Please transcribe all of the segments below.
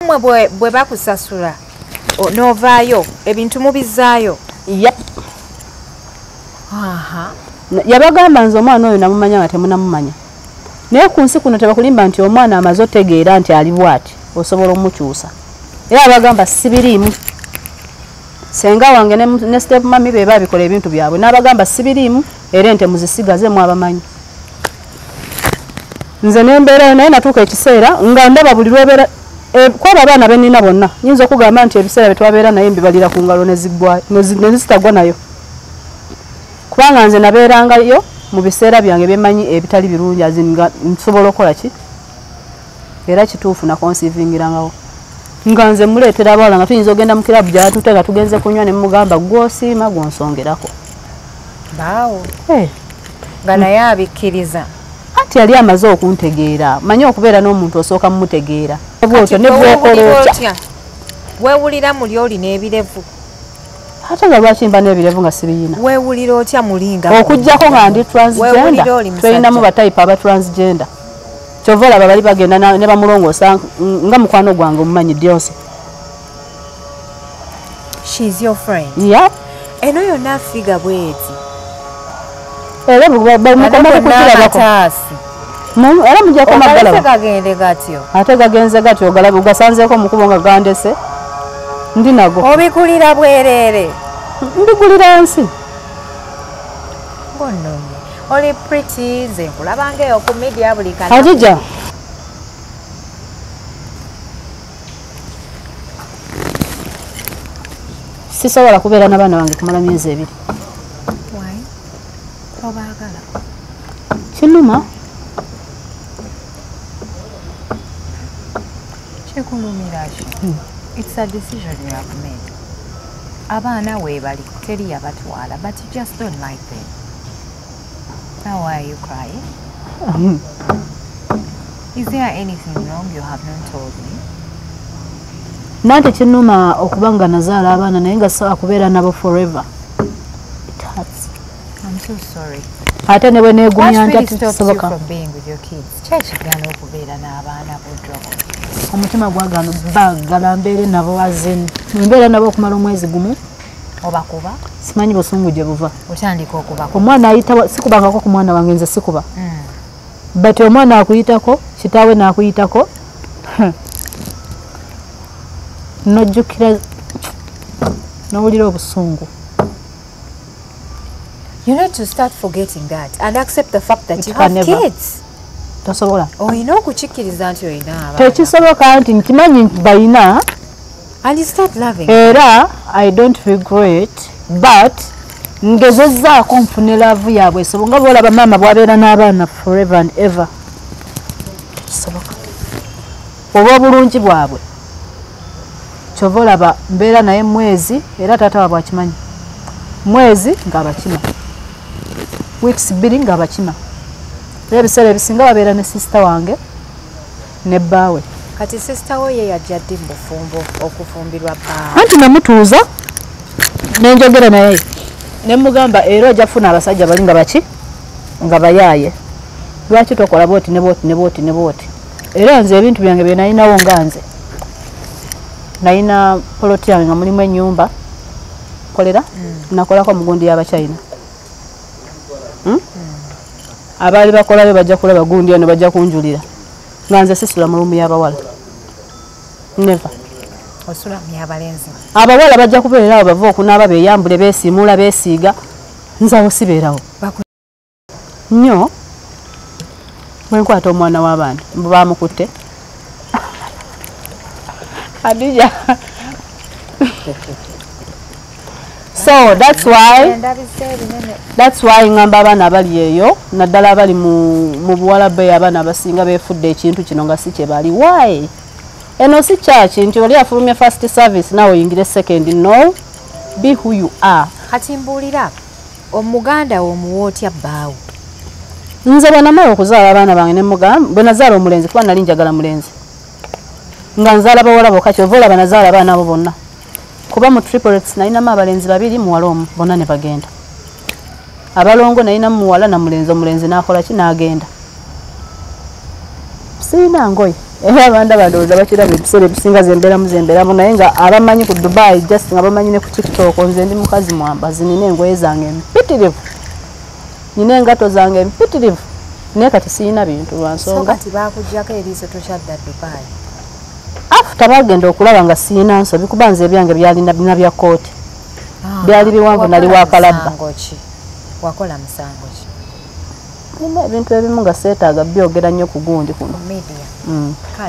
mwe bwe bakusasula novaayo ebintu mubizaayo. Yep. Aha. Yabagamba nze omwana oyo namumanya nga temunamumanya. Naye ku nsi kuno tebakulimba nti omwana amaze otegeera nti ali bw'ati osobola omukyusa. Era abagamba sibiriimu. Senga wange ne step mami be babikola ebintu byabwe n'abagamba sibiriimu era ente muzisigaze mu abamanyi. Nze nembeera naye natuuka ekiseera nga ndaba buli lwebera kwaba abaana benina bonna nyinza okugamba nti ebiseera betwabeera naye mbibalira ku ngalo ne zitagwa nayo. Kubanga nze nabeerangayo mu biseera byange byemanyi ebitali birungi azinga nsobola okukola ki era kituufu na conceiving'irangawo nga nze muleetera abawala nga tuyinza ogenda mu kirabu gyatuteeka tugenze kunywa ne mugamba gw'osiima gw'onsongerako. Baawo nga naye abikkiriza ati yali amaze okuntegeera manyi okubeera n'omuntu osooka mumutegeera bwotyo ne bwokola otya weewulira muli olina ebirevu ate nga lwaki mba n'ebirevu nga sibiyina weewulira otya mulinga okujjako nga ndi transgender tulinamu batayipu aba transgender kyova olaba bali bagenda ne bamulongoosa nga mukwano gwange omumanyi Dionso. She's your friend? Yeah. Eno yonna figa bweti era bumukomakukirabako era mujjako magalaba gagende gatyo ate gagenze gatyo ogalaba ugasanzeeko mukubo nga gandese ndi nago obikulira bwereere mbigulira nsi ngonnonye oli pretty nze nkulabangaeyo ku media buli kana Khadija sisobola kubeera n'abaana bange kumala myezi ebiri. Why? Obaagala kinuma kikulumira ki? It's a decision you have made. Abaana weebali teri yabatwala but you just don't like them. Now why are you crying? Is there anything wrong you have not told me? Nante kinuma okuba nga nazaala abaana naye nga sawa kubeera nabo forever. It hurts. I'm so sorry. Ate ne bwe neegumya What really nti stops you kisoboka from being with your kids? Kyekigana okubeera n'abaana budrogo. omutima gwagano baagala mbeere nabo azeni mbeera nabo okumala omwezi gumu Obakuba? simanyi busungu gye buva. Otandika okubakuba. Omwana ayita sikubangako ku mwana wange nze sikuba. But omwana akuyitako kitaawe n'akuyitako nojjukira n'owulira obusungu. You need to start forgetting that and accept the fact that you have kids. Tosobola. Olina okukikkiriza nti olina abaana. Tekisoboka nti nkimanyi nti balina. And you start loving. Era I don't regret but ngezezzaako nfune laavu yaabwe esobola nga bwolaba maama bwabeera n'abaana forever and ever. Tekisoboka. Oba obulungi bwabwe kyova olaba mbeera naye mwezi era taata waabwe akimanyi. Mwezi ng'abakima. Weeks 2 ng'abakima. Era ebiseera ebisinga babeera ne sister wange ne bbaawe. Kati sister wo ye yajja ddi mu bufumbo okufumbirwa bbaawe. Anti namutuuza nenjogera naye ne mugamba era ojja kufuna abasajja bali nga baki nga bayaaye. Lwaki tokola bwoti ne bwoti ne bwoti ne bwoti. Era nze ebintu byange bye nalinawo nga nze. Nalina poloti yange nga mulimu ennyumba kolera nakolako mugundi y'Abachina. Abaali bakolayo bajja kulaba gundi eno bajja kunjulira nga nze sisula mu lumu y'abawala. Never. Osula mu y'abalenzi. Abawala bajja kubeerawo bava okunaaba beeyambule beesiimula beesiiga nzawo sibeerawo. Nnyo bwe nkwata omwana w'abaana mbu baamukutte. Khadija. So that's why ngamba abaana abali eyo naddala abali mu buwala be abaana abasinga beefudde ekintu kino nga si kye bali. Why? Eno si kyaki nti oli afulumya first service nawe oyingire second. No, be who you are. Kati mbuulira omuganda omuwa otya bbaawo? Nze bwe namala okuzaala abaana bange ne mugamba bwe nazaala omulenzi kuba nali njagala mulenzi nga nzaala bawala bokka kyova olaba nazaala abaana abo bonna kuba mu triplets nalinamu abalenzi 2 muwala omu bonna ne bagenda. Abalongo nalinamu muwala na mulenzi omulenzi n'akola ki n'agenda. Sirina ngoye era abanda badooza bakiraba ebiseera ebisinga zemberamu naye nga abamanyi ku Dubai just nga bamanyi ne ku TikTok nze ndi mukazi mwambazi nina engoye zange mpitirivu nina engato zange mpitirivu naye kati siyina bintu lwa nsonga kati bakuggyako eriiso tokyadda Dubai after bagenda okulaba nga siyina nsobi kuba nze ebyange byalina bina bya kooti byali biwanvu nali wakalabba wakola musango ki nina ebintu ebimu nga seetaaga byogera nnyo ku gundi kuno media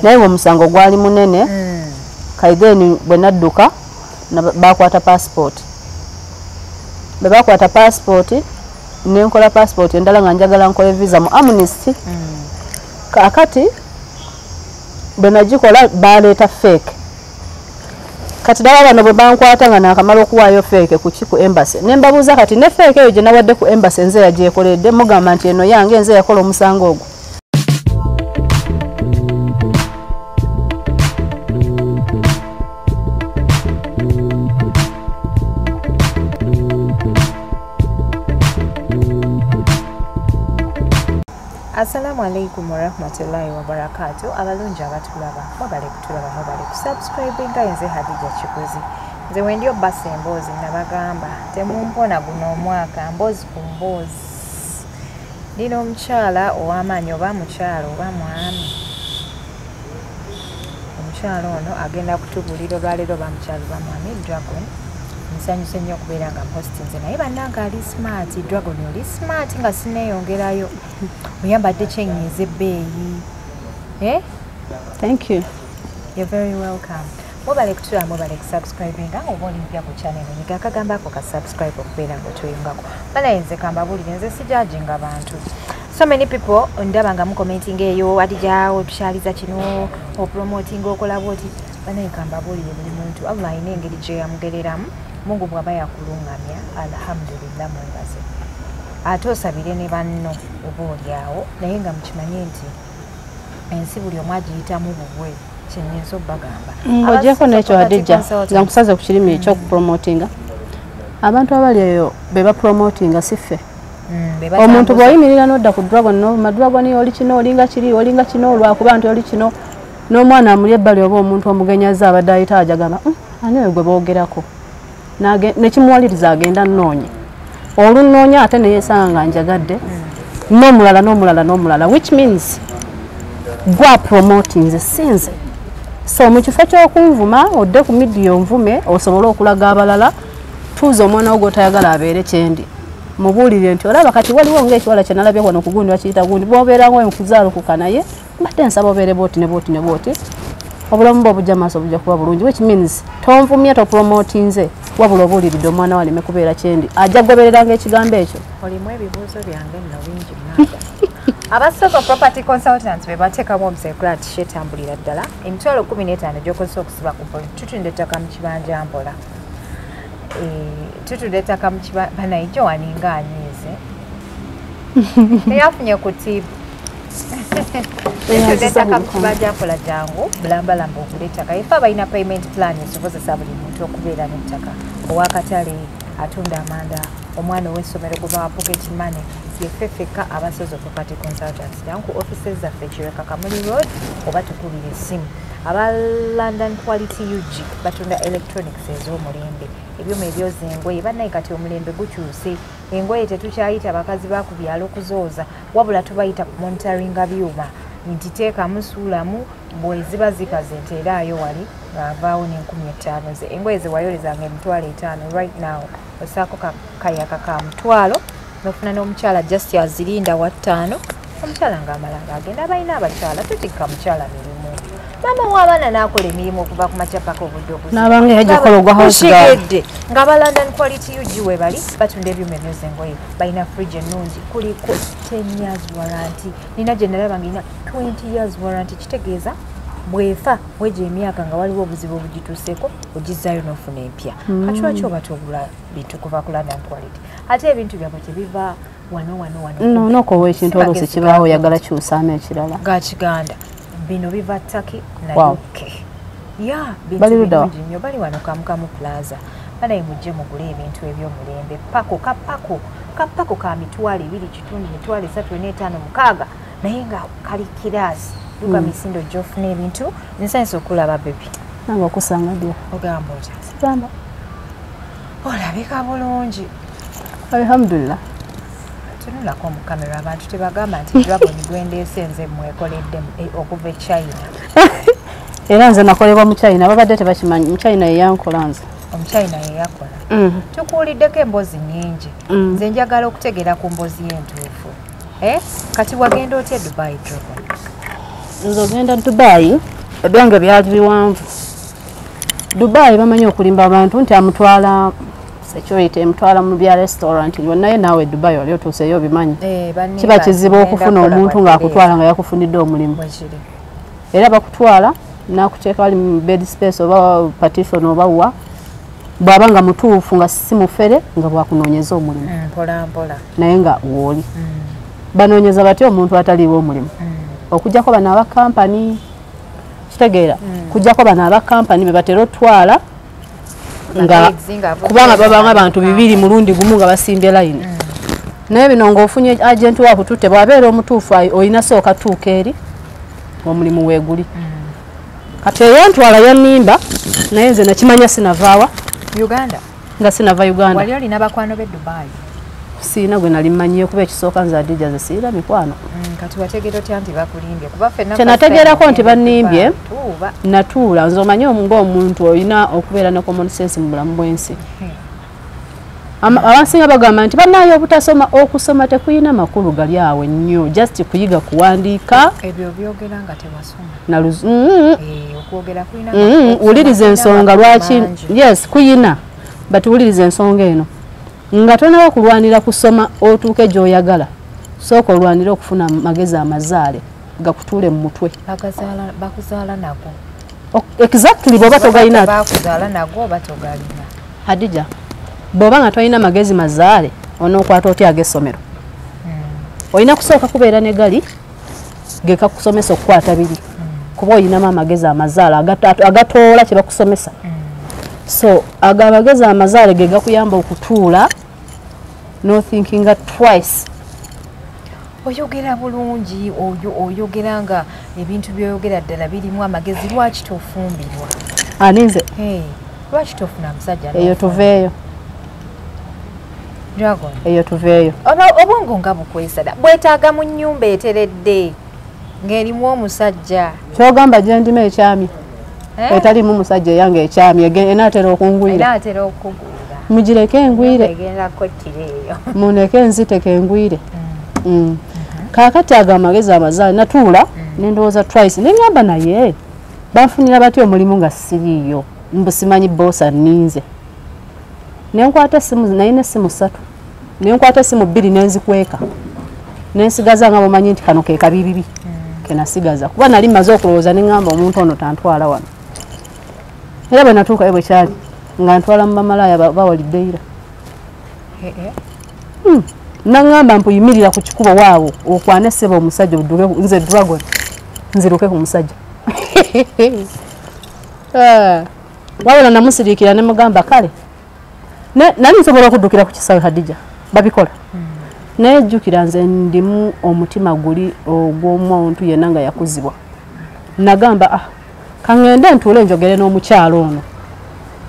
naye omusango gwali munene kaideni bwe nadduka bakwata passport bwe bakwata passport nenkola passport endala nga njagala nkole visa mu Amnesty kakati bwe nagikola baleeta fake kati daba bano bwe bankwata nga nakamala okuwaayo fake ku embassy ne mbabuuza kati ne fake eyo gye nawadde ku embassy nze yagyekoledde mugamba nti eno yange nze yakola omusango ogwo Assalamu alaikum warahmatullahi wabarakatuh. Abalungi abatulaba mwebale kutulaba mwebale kusubscribe nga nze Hadija Kikuzi nze wendio basi emboozi nabagamba temumpona guno omwaka mboozi ku mboozi ndina omukyala ow'amaanyi oba mukyala oba mwami omukyala ono agenda kutubulira olwaleero bamukyala oba mwami Dragon nsanyuse nnyo okubeera nga mpostinze naye bannanga ali smart Dragon oli smart nga sineeyongerayo oyambadde kyenyiza ebbeeyi thank you you're very welcome mwebale kutula mwebale kusubscribe nga oba olimpya ku channel nyiga akagambako ka subscribe okubeera nga otuyungako banaye nze kambabulire nze sijajinga abantu so many people ndaba nga mukomenting eyo Hadija otukyaliza kino opromoting okola bwoti banaye kambabulire buli muntu Allah ayina engeri gye yamugereramu Mungu bw'aba yakulungamya alhamdulillah mwebaze ate osabire ne banno oba olyawo naye nga mukimanye nti ensi buli omu agiyitamu bubwe kyennyinza obbagamba ogyeko n'ekyo Hadija nga nkusaze ku kirimi ekyokupromotinga abantu abali eyo be bapromotinga si ffe omuntu bw'oyimirira n'odda ku Dragon Dragon oli kino olinga kiri olinga kino olwakuba nti oli kino n'omwana amuli ebbali oba omuntu omugenyaza abadde ayita ajagamba ani oyo gwe boogerako nekimuwaliriza agenda nnoonye olunoonya ate neyesanga nga njagadde n'omulala which means gwa promoting sinze so mu kifo ky'okunvuma odde ku midiya onvume osobole okulaga abalala tuuza omwana wo gw'otayagala abeere kyendi mubuulire nti olaba kati waliwo ng'ekiwala kye nalabye wano ku gundi bakiyita gundi bw'obeerango nkuzaalukuka naye mbadde nsaba obeere booti ne booti ne booti obulamu bwo obujja maaso bujja kuba bulungi which means tonvumye topromotinze wabula obuuliridde omwana waleme kubeera kyendi ajja kugobereranga ekigambo ekyo olimu ebibuuzo byange nno bingi munaaga abasoko property consultants be bateekamu omusekula ti kyetambulira ddala emitwalo 15 gy'okozesa okusiba ku poli tutunda ettaka mu kibanja mpola tutunda ettaka mu kibanja banaye gyo waninga anyiize teyafunye ku tiibu ettaka mu kibanja mpola jangu bulambalamba ogula ettaka ife abalina payment plan ezikozesa buli muntu okubeera n'ettaka owakatale atunda amanda omwana ow'essomero guba wa pocket money yeffeffeka abasozo property consultants jangu offices zaffe Kireka Kamuli Road oba tukubira essimu aba London Quality UG batunda electronics ez'omulembe ebyuma ebyoza engoye bannaye kati omulembe gukyuse engoye tetukyayita bakazi ba ku byalo kuzooza wabula tubayita monitoringa byuma nti teekamu suulamu bwe ziba zikaze nteeraayo wali ng'avaawo n'5000 ze engoye ze wayolezanga $5,000 right now osaako kayaka ka $1,000 nofuna n'omukyala just azirinda wa $5 omukyala ng'amala ng'agenda abalina abakyala tutikka mukyala mirimu maama w'abaana n'akola emirimu okuva ku makya paka obudde n'abanga yagikola ogwa okushigedde ng'aba London Quality UG we bali batunda ebyuma ebyoza engoye balina fridge ennungi kuliko 10 years warranty nina gye nalaba ng'ina 20 years warranty kitegeeza bwefa weje emyaka nga waliwo obuzibu obugituuseko ogizaayo n'ofuna empya kati lwaki oba togula bintu kuva ku London Quality ate ebintu byabwe tebiva wano nookowa ekintu oluusi kibaawo oyagala kyusaamu ekirala ga kiganda bino biva Turkey na UK bintu bingi nnyo bali wano Kamukamu Plaza banaye mujje mugule ebintu ebyomulembe kapako ka $2.3.5 naye nga kali kiraasi Luka Misindo gy'ofuna ebintu nsanyusa okulaba bebi. Nange okusanga dya. Ogamba otya? Sigamba. Olabika bulungi. Alhamdulillah. Tunulako mu kamera abantu tebagamba nti Dragon gwendeese nze mwekoledde okuva e China. Era nze nakolebwa mu China babadde tebakimanyi mu China yeyankola nze. Omuchina yeyakola. Tukuwuliddeko emboozi nnyingi. Nze njagala okutegeera ku mboozi y'entuufu. Kati wagenda otya Dubai Dragon? Nze ogenda Dubai ebyange byali biwanvu. Dubai bamanyi okulimba abantu nti amutwala security emutwala mu bya restaurant naye naawe Dubai wali otuuseyo bimanyi. Kiba kizibu okufuna omuntu ng'akutwala nga yakufunidde omulimu. Era bakutwala nakuteeka wali mu bed space oba partition oba wa bw'aba nga mutuufu nga si mufere nga bwakunoonyeza omulimu. Mpola. Naye nga wooli. Banoonyeza batya omuntu ataliiwo omulimu. Okujjako bano aba kampani kitegeera kujjako bano aba kampani be batera otwala nga kubanga babanga abantu 200 mulundi gumu nga basimbye line. Naye bino ng'ofunye agent wakututte bw'abeera omutuufu olina sooka tuuka eri omulimu weeguli. Kati eyantwala yannimba naye nze nakimanya sinavaawa Uganda. Nga sinava Uganda. Wali olina bakwano be Dubai? Siina gwe nali mmanyiyo kuba ekisooka nze Adija ze siira mikwano. Kati wategeera otya nti bakulimbye? Kuba ffenna kyenategeerako nti bannimbye natuula nze omanyi ng'omuntu olina okubeera ne common sense mu bulamu bw'ensi. Abansinga bagamba nti bannaayo obutasoma okusoma tekuyina makulu gali awo ennyo just kuyiga kuwandiika. Ebyo byogera nga tewasoma. Okwogera kuyina wuliriza ensonga lwaki yes kuyina but wuliriza ensonga eno nga tonaba kulwanira kusoma otuuke gy'oyagala sooka olwanira okufuna amagezi amazaale gakutuule mu mutwe. Bakuzaala nago. Exactly bw'oba togalina. Bakuzaala nago oba togalina. Hadija bw'oba nga tolina magezi mazaale onookwata otya ag'essomero. Olina kusooka kubeera ne gali gekakusomesa okukwata biri. Kuba olinamu amagezi amazaale agatoola kye bakusomesa. So ag'amagezi amazaale ge gakuyamba okutuula no thinking twice. Oyogera bulungi oyogera nga ebintu by'oyogera ddala birimu amagezi lwaki tofumbirwa? Aninze lwaki tofuna musajja? Eyo tuveeyo. Dragon. Eyo tuveeyo. Obwongo nga bukwesada bwetaaga mu nnyumba eteredde ng'erimu omusajja. Kyogamba gye ndima ekyami etalimu musajja eyange ekyami enaatera okungwira. Mugireke engwire. Muneke nziteke engwire. Kaakati ago amagezi amazaale natuula nendowooza twice neŋŋamba naye banfunira batya omulimu nga siriiyo mbusimanyi boosa nninze. Nenkwata essimu nayina essimu 3 nenkwata essimu 2 nenzikweka nensigaza nga bwomanyi nti kano ke kabibibi kenasigaza kuba nali maze okulowooza neŋŋamba omuntu ono tantwala wano. Era bwe natuukayo bwe kyali nga ntwala mu bamalaaya bawaliddeira. Naŋŋamba mpuyimirira ku kikubo waawo okwane ssebo omusajja odduke nze Dragon nziruke ku musajja. Wabula namusiriikira ne mugamba kale nali nsobola okuddukira ku kisawe Hadija babikola. Naye jjukira nze ndimu omutima guli ogw'omuntu yenna nga yakuzibwa. Nagamba kaŋŋende ntuule njogere n'omukyalo ono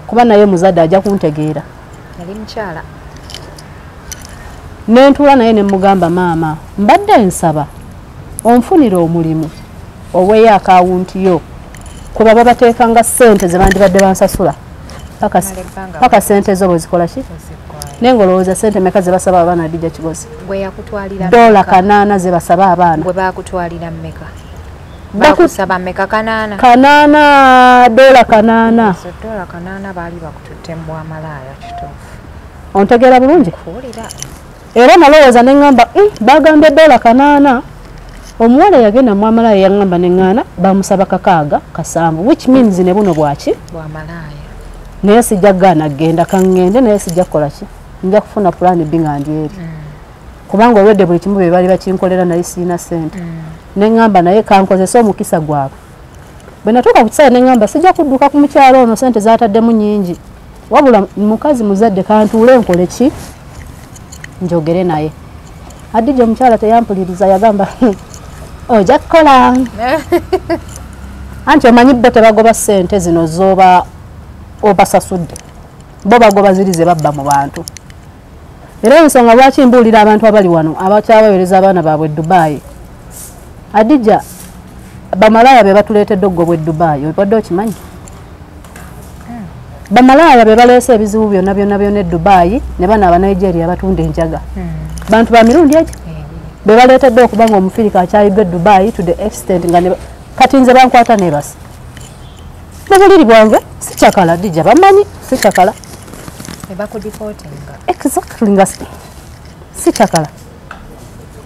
kuba naye muzadde ajja kuntegeera. Yali mukyala. Nentuula naye ne mugamba maama mbadde nsaba onfunire omulimu obweyo akawunti yo kuba babateekanga ssente ze bandibadde bansasula paka ssente zo bwe zikola ki naye ng'olowooza ssente meka ze basaba abaana Hadija Kigozi? $8 kanaana ze basaba abaana. Bwe baakutwalira mmeka? Bakusaba mmeka kanaana? Kanaana $8 kanaana. $8 kanaana baali bakututte mu bwamalaaya kituufu. Ontegeera bulungi? Kuwulira. Era nalowooza neŋŋamba bagambye $8 kanaana. Omuwala yagenda mu bwamalaaya yaŋŋamba neŋŋaana bamusaba $7 which means ne buno bwaki? Bwamalaaya. Naye sijja gaana genda kaŋŋende naye sijja kukola ki? Nja kufuna pulaani B nga ndi eri. Kubanga olwedde buli kimu be baali bakinkolera naye siina ssente. Neŋŋamba naye kankozesa omukisa gwabwe. Bwe natuuka ku kisawe neŋŋamba sijja kudduka ku mukyalo ono ssente zaataddemu nnyingi. Wabula mukazi muzadde kantuule nkole ki? Njogere naye. Hadija omukyala teyampuliriza yagamba ojja kukola anti omanyi bo tebagoba ssente zino z'oba obasasudde bo bagoba ziri ze babba mu bantu era ensonga lwaki mbuulira abantu abali wano abakyabaweereza abaana baabwe Dubai Adija bamalaya be batuleetedde okugobwa e Dubai obadde okimanyi bamalaya be baleese ebizibu byonna byonna e Dubai ne bana aba Nigeria batunda enjaga bantu ba mirundi egyo be baleetedde okuba nga omufirika akyayiddwa e Dubai to the extent nga kati nze bankwata nebasa nebuliri bwange sikyakala Adija bamanyi sikyakala exactly nga sikyakala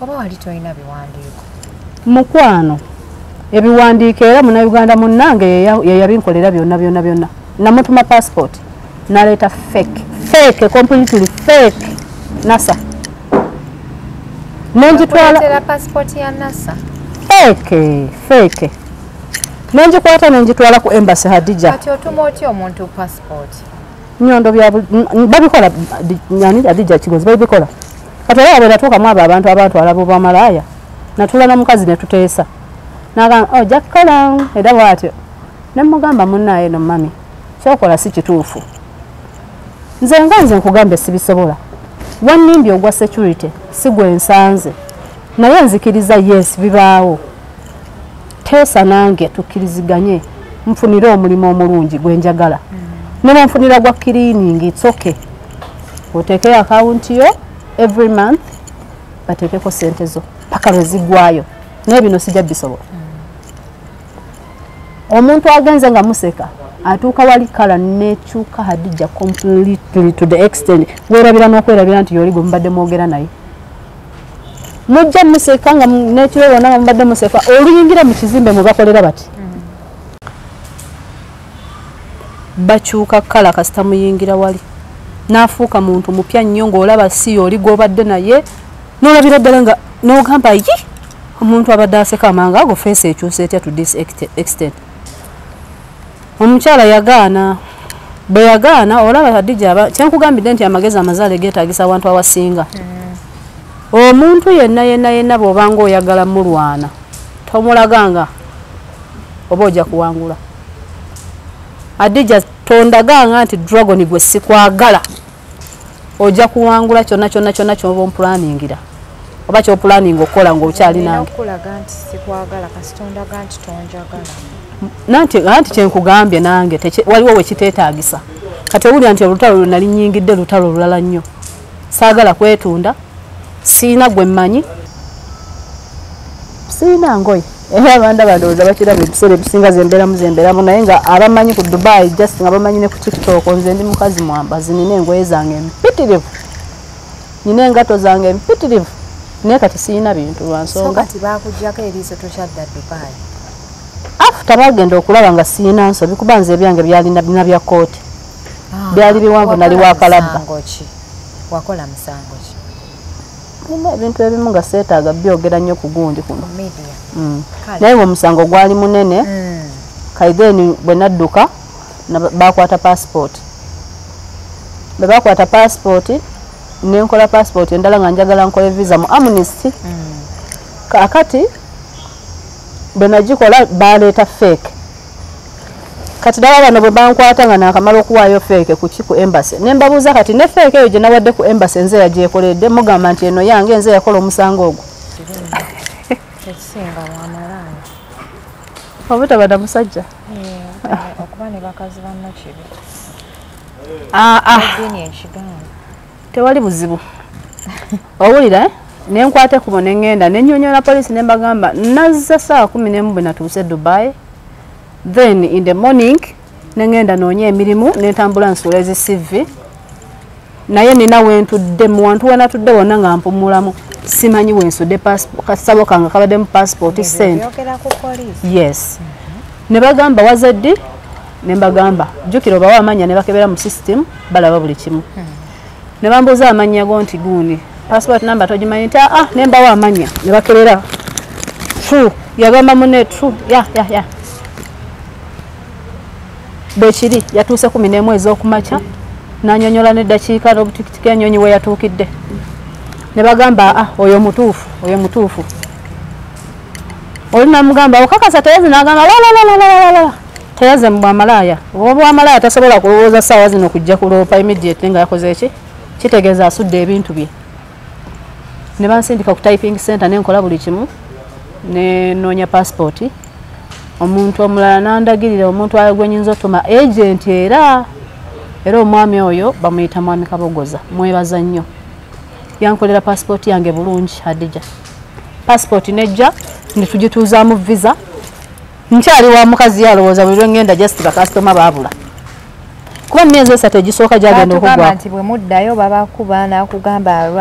oba wali toyina biwandiiko mukwano ebiwandiiko era Munnayuganda munnange yeyabinkolera byonna namutuma passport naleeta fake completely fake NASA nenjitwala passport ya NASA fake nenjikwata nenjitwala ku embassy Hadija kati otuma otya omuntu passport nyondo bya babikola nyani Adija kigozi babikola kati era bwe mu abantu alabo bamalaya natula na mukazi ne tuteesa naga jakkola era bwatyo nemugamba munnaye no mami kyokola si kituufu nze nkugambe sibisobola wannimbi ogwa security sigwe nsanze naye nzikiriza yes bibaawo teesa nange tukkiriziganye nfunire omulimu omulungi gwe njagala ne nfunira gwa cleaning it's okay oteeke account yo every month bateekeko sente zo paka lwe zigwayo naye bino sijja bisobola omuntu agenze nga museka atuuka wali kala nekyuka Hadija completely to the extent weerabira n'okwerabira nti yoli gwe mubadde mwogera naye mujja museka nga nekiro yonna nga mubadde museka oluyingira mu kizimbe mwe bakolera bati bakyuka kala kasita muyingira wali n'afuuka muntu mupya nnyo ng'olaba si oli gw'obadde naye n'olabira ddala nga n'ogamba yi omuntu abadde aseka amanga ago feesi ekyusa etya to this extent omukyala yagaana bwe yagaana olaba Hadija kyenkugambidde nti amagezi amazaale geetaagisa abantu awasinga omuntu yenna bw'obanga oyagala mulwana tomulaganga oba ojja kuwangula Hadija tondaganga nti dragon gwe sikwagala ojja kuwangula kyonna ky'oba ompulaningira oba ky'opulaninga okukola ng'okyali nange nanti kyenkugambye nange waliwo wekiteetaagisa kati owulira nti olutalo lwe nali nnyingidde lutalo olulala nnyo saagala kwetunda siina gwe mmanyi siina ngoye era abanda bandowooza bakiraba ebiseera ebisinga zembeeramu naye nga abamanyi ku Dubai just nga bamanyi ne ku TikTok nze ndi mukazi mwambazi nina engoye zange empitirivu nina engato zange empitirivu naye kati siina bintu lwansonga after bagenda okulaba nga siina nsobi kuba nze ebyange byalina bina bya kooti byali biwanvu nali wakalabba wakola musango ki nina ebintu ebimu nga seetaaga byogera nnyo ku gundi kuno naye omusango gwali munene kaideni bwe nadduka bakwata passport bwe bakwata passport nenkola passport endala nga njagala nkole visa mu Amnesty kakati bwe nagikola baleeta fake kati dala bano bwe bankwata nga nakamala okuwaayo fake ku embassy nembabuuza kati ne fake eyo gye nawadde ku embassy nze yagyekoledde mugamba nti eno yange nze yakola omusango ogwo obutabada musajja okuba ne bakazi bannakibi tewali buzibu owulira nenkwate kubo nengenda nenyonyola polisi nembagamba nazza saa 11 bwe natuuse Dubai then in the morning nengenda noonye emirimu netambula nsuula ezi CV naye nina wentudde mu wantu wenatudde wonna nga mpumulamu simanyi wensudde kasabo kange kabadde mu passport sent yes nebagamba wazeddi nembagamba jjukira obawa amanya ne bakebera mu system balaba buli kimu ne bambuuza amanya go nti guuni passport number togimanyi nti nembawa amanya ne bakerera true yagamba munne true ya bwe kiri yatuuse 11 ez'okumakya n'anyonyola n'eddakiika n'obutikitiki ennyonyi we yatuukidde ne bagamba oyo mutuufu olina mugamba okakasa teyaze n'agamba la teyaze mu bwamalaya obwamalaya tasobola kulowooza ssaawa zino kujja kuloopa immediate nga yakoze eki kitegeeza asudde ebintu bye ne bansindika ku typing center nenkola buli kimu ne noonya passport omuntu omulala nandagirira omuntu gwe nyinza otuma agent era omwami oyo bamuyita mwami Kabogoza mwebaza nnyo yankolera passport yange bulungi Hadija passport nejja netugituuzaamu visa nkyali wa mukazi yalowooza buli lwengenda just bakasitoma baabula kuba myezi esatu egisooka gyagenda okugwa nti bwe muddayo babakuba nakugamba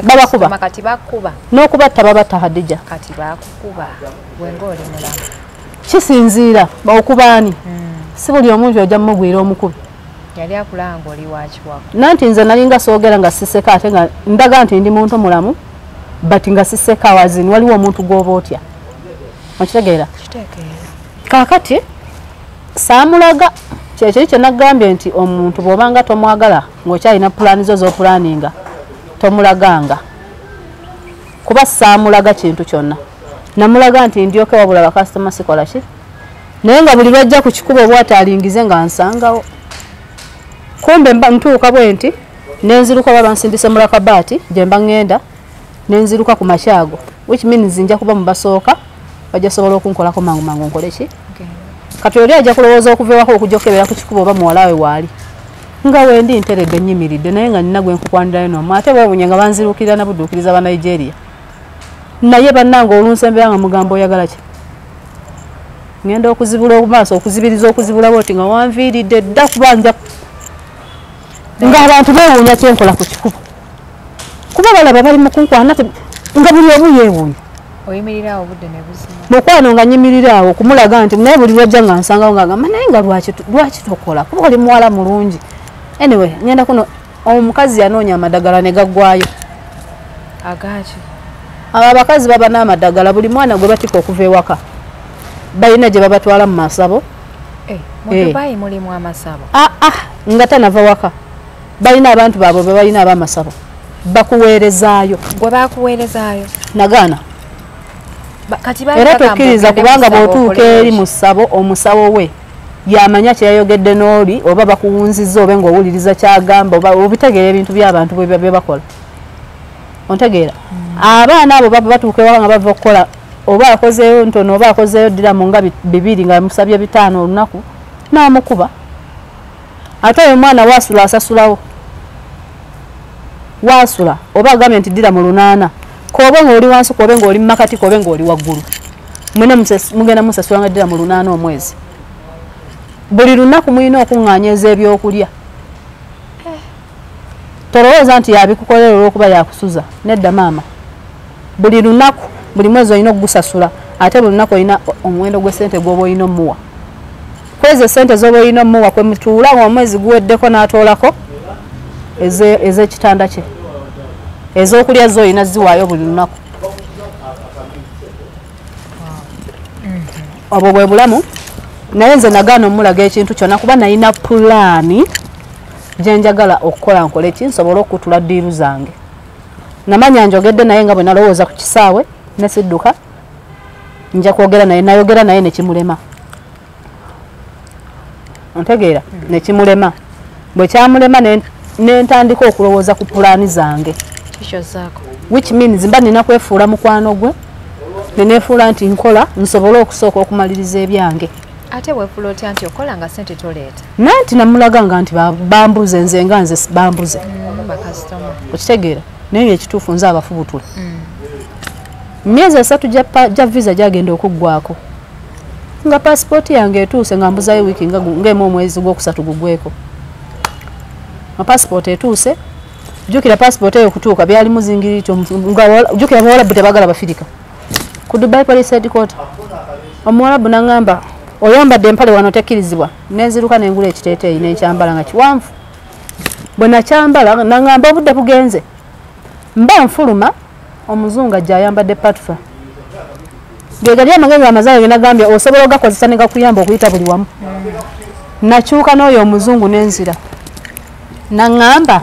babakuba kati bakuba n'okubatta babatta Hadija kati bakukuba bwenga oli mulamu kisinziira okubaani si buli omuntu ojja mugwira omukubi yali akulanga oli wakiwako nanti nze nalinga soogera nga siseka ate nga ndaga nti ndi muntu mulamu but nga siseka wazini waliwo omuntu gw'oba otya okitegeera kaakati saamulaga kyekiri kye nagambye nti omuntu bw'obanga tomwagala ng'okyalina pulaani zo z'opulaaninga tomulaganga kuba saamulaga kintu kyonna namulaga nti ndyoke wabula bakasitoma sikola ki naye nga buli lwajja ku kikubo bwataalingize nga nsangawo kumbe ntuuka bwe nti nenziruka baba nsindise mulakabaati gye mba ŋŋenda nenziruka ku makyago which means nja kuba mu basooka bajja sobola okunkolako mangu nkole ki kati oli ajja kulowooza okuva ewaka okujja okukebera ku kikubo oba muwalawe waali nga wendi nteredde nnyimiridde naye nga nina gwe nkukwanirayo n'omu ate bwebunye nga banzirukirira na budduukiriza ba Nigeria naye bannanga olunsembera nga mugamba oyagala ki ngenda okuzibula omaaso okuzibiriza okuzibula bwoti nga wanviiridde dda kubanja ng'abantu beewuunya kyenkola ku kikubo kuba balaba bali mu kunkwana nga buli obu yeewuunya oyimirirawo obudde ne buzima mukwano nga nnyimiriraawo okumulaga nti naye buli lwajja nga nsangawo ng'agamba naye nga lwaki tokola kuba oli muwala mulungi anyway ngenda kuno omukazi yanoonya amadagala ne gaggwayo agaaki abo abakazi baba n'amadagala buli mwana gwe batika okuva ewaka balina gye babatwala mu masabo mu Dubai mulimu amasabo nga tanava waka balina abantu baabwe be balina ab'amasabo bakuweerezaayo gwe bakuweerezaayo nagaana era tokkiriza kubanga bw'otuuka eri mu ssabo omusawo we yamanya kyeyayogedde n'oli oba bakuwunzizza oba ng'owuliriza kyagamba oba obitegeera ebintu by'abantu bye bakola ontegeera abaana abo baba batuuka ewaka nga bava okukola oba akozeeyo ntono oba akozeeyo diramu nga 2 nga musabye 5 olunaku n'amukuba ate oyo mwana waasula asasulawo waasula oba agambye nti diramu 8 kobe ng'oli wansi kobe ng'oli makati kobe ng'oli waggulu mwena mugenda musasula nga diramu 8 omwezi buli lunaku mulina okuŋŋaanyeeza ebyokulya tolowooza nti yabikukolera olw'okuba yakusuza nedda maama buli lunaku buli mwezi olina okugusasula ate buli lunaku olina omuwendo gw'essente gw'oba olina omuwa kwezi essente z'oba olina omuwa kwe mutuula ng'omwezi guweddeko n'atoolako ez'ekitanda kye ez'okulya z'olina ziwaayo buli lunaku obwo bwe bulamu naye nze nagaana omulaga ekintu kyonna kuba nalina pulaani gye njagala okukola nkole ki nsobole okutula ddiiru zange namanya njogedde naye nga bwe nalowooza ku kisaawe nesidduka nja kwogera naye nayogera naye nekimulema ontegeera nekimulema bwe kyamulema nentandika okulowooza ku pulaani zange which means mba nina kwefuula mukwano gwe neneefuula nti nkola nsobole okusooka okumaliriza ebyange ate wefuula otya nti okola nga sente toleeta nanti namulaganga nti bambuze nze nga nze bambuze okitegeera naye ekituufu nze abafubutula myezi 3 gya visa gyagenda okuggwako nga pasipooti yange etuuse nga mbuzayo wiiki ng'emu omwezi gw'okusatu gugweko nga pasipooti etuuse jjukira pasipooti eyo okutuuka byali muzingirito jjukira abawalabu tebagala bafirika ku Dubai Police Headquarter omuwalabu naŋŋamba oyambadde empale wano tekkirizibwa nenziruka nengula ekiteeteeyi nenkyambala nga kiwanvu bwe nakyambala naŋŋamba obudde bugenze mba nfuluma omuzungu ajja ayambadde patfa ge gali amagezi amazaale ge nagambye osobola ogakozesa ne gakuyamba okuyita buli wamu nakyuka n'oyo omuzungu nenzira naŋŋamba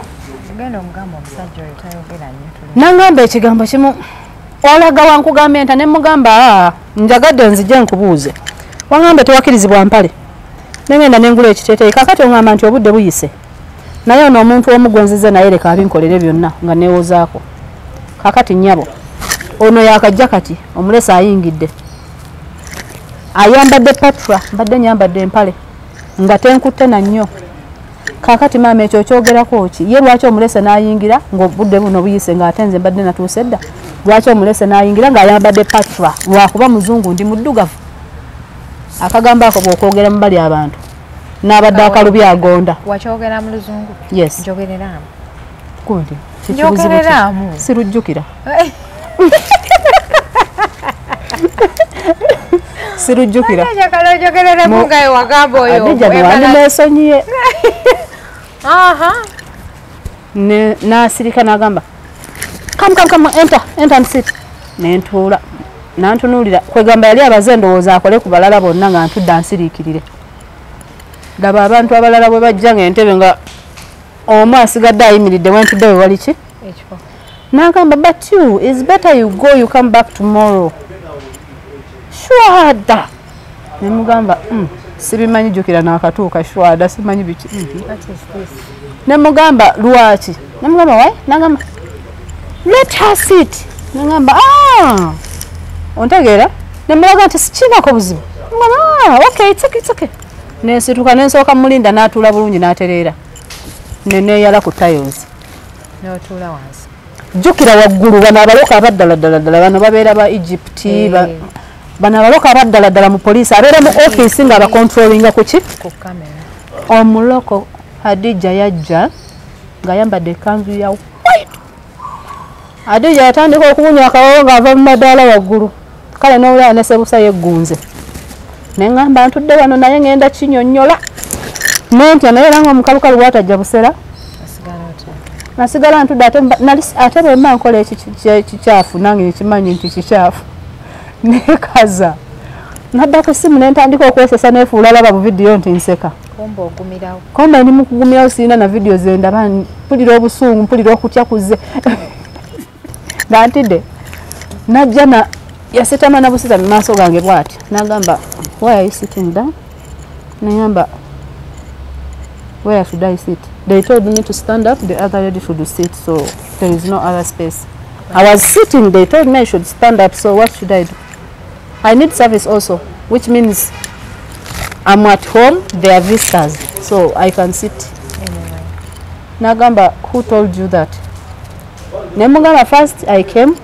naŋŋamba ekigambo kimu olaga wankugambye nta ne mugamba njagadde nzije nkubuuze waŋŋambe tewakirizibwa mpale nengenda nengula ekiteeteeyi kakati oŋŋamba nti obudde buyise naye ono omuntu omu gwe nzize naye leka abinkolere byonna nga neewozaako kakati nnyabo ono yakajja kati omulesa ayingidde ayambadde patra mbadde nyambadde empale nga tenkutte na nnyo kakati maama ekyo kyogerako ki ye lwaki omulese n'ayingira ng'obudde buno buyise ng'ate nze mbadde natuuse dda lwaki omulese n'ayingira ng'ayambadde patra lwakuba muzungu ndi muddugavu akagambo ako bw'okwogera mu bali abantu n'abadde akalubi agonda wakyogera mu luzungu yes njogereramu kundi njogereramu sirujjukira sirujjukira njagala ojogereremu nga wagamba oyo adija neesonyiye n'asirika n'agamba come enter and sit nentuula nantunuulira kwegamba yali abaze ndowooza akole ku balala bonna nga ntudda nsiriikirire laba abantu abalala bwe bajja ng'entebe nga omu asigadde ayimiridde wentudde we wali ki n'agamba but you is better you go you come back tomorrow shwada nemugamba sibimanyi jjukira n'akatuuka shwada simanyi biki nemugamba lwaki nemugamba why nagamba let her sit nagamba ontegeera nemulaga nti sikiinako buzibu okay it's okay nensituka nensooka mulinda n'atuula bulungi n'atereera neneeyala ku tiles n'otuula wansi jjukira waggulu bano abaloka abaddaladdala bano babeera ba Egypt bano abaloka abaddaladdala mu poliisi abeera mu ofiisi nga abakontrolinga ku ki omuloko Hadija yajja ng'ayambadde ekanzu ya white Hadija yatandika okubunya akawawo ng'ava mu madaala waggulu kale n'owulira ne Sebusa yeggunze neŋŋamba ntudde wano naye ŋŋenda kinyonnyola nentya naye era ng'omukalukalu bw'atajja busera nasigala ntudde ate bwe mba nkola ekikyafu nange nkimanyi nti kikyafu nekaza nadda ku ssimu nentandika okwesesa neefuula laba mu vidiyo nti nseka komba ndi mukugumirawo sirina na vidiyo zendaba mpulira obusungu mpulira okutya kuzze nga ntidde najja yasitama na busita mu maaso gange bw'ati n'agamba why are you sitting down nagamba where should I sit? They told me to stand up, the other lady should sit, so there is no other space. I was sitting, they told me I should stand up, so what should I do? I need service also, which means I'm at home, they are visitors, so I can sit. Anyway. Nagamba, who told you that? Nemugamba, first I came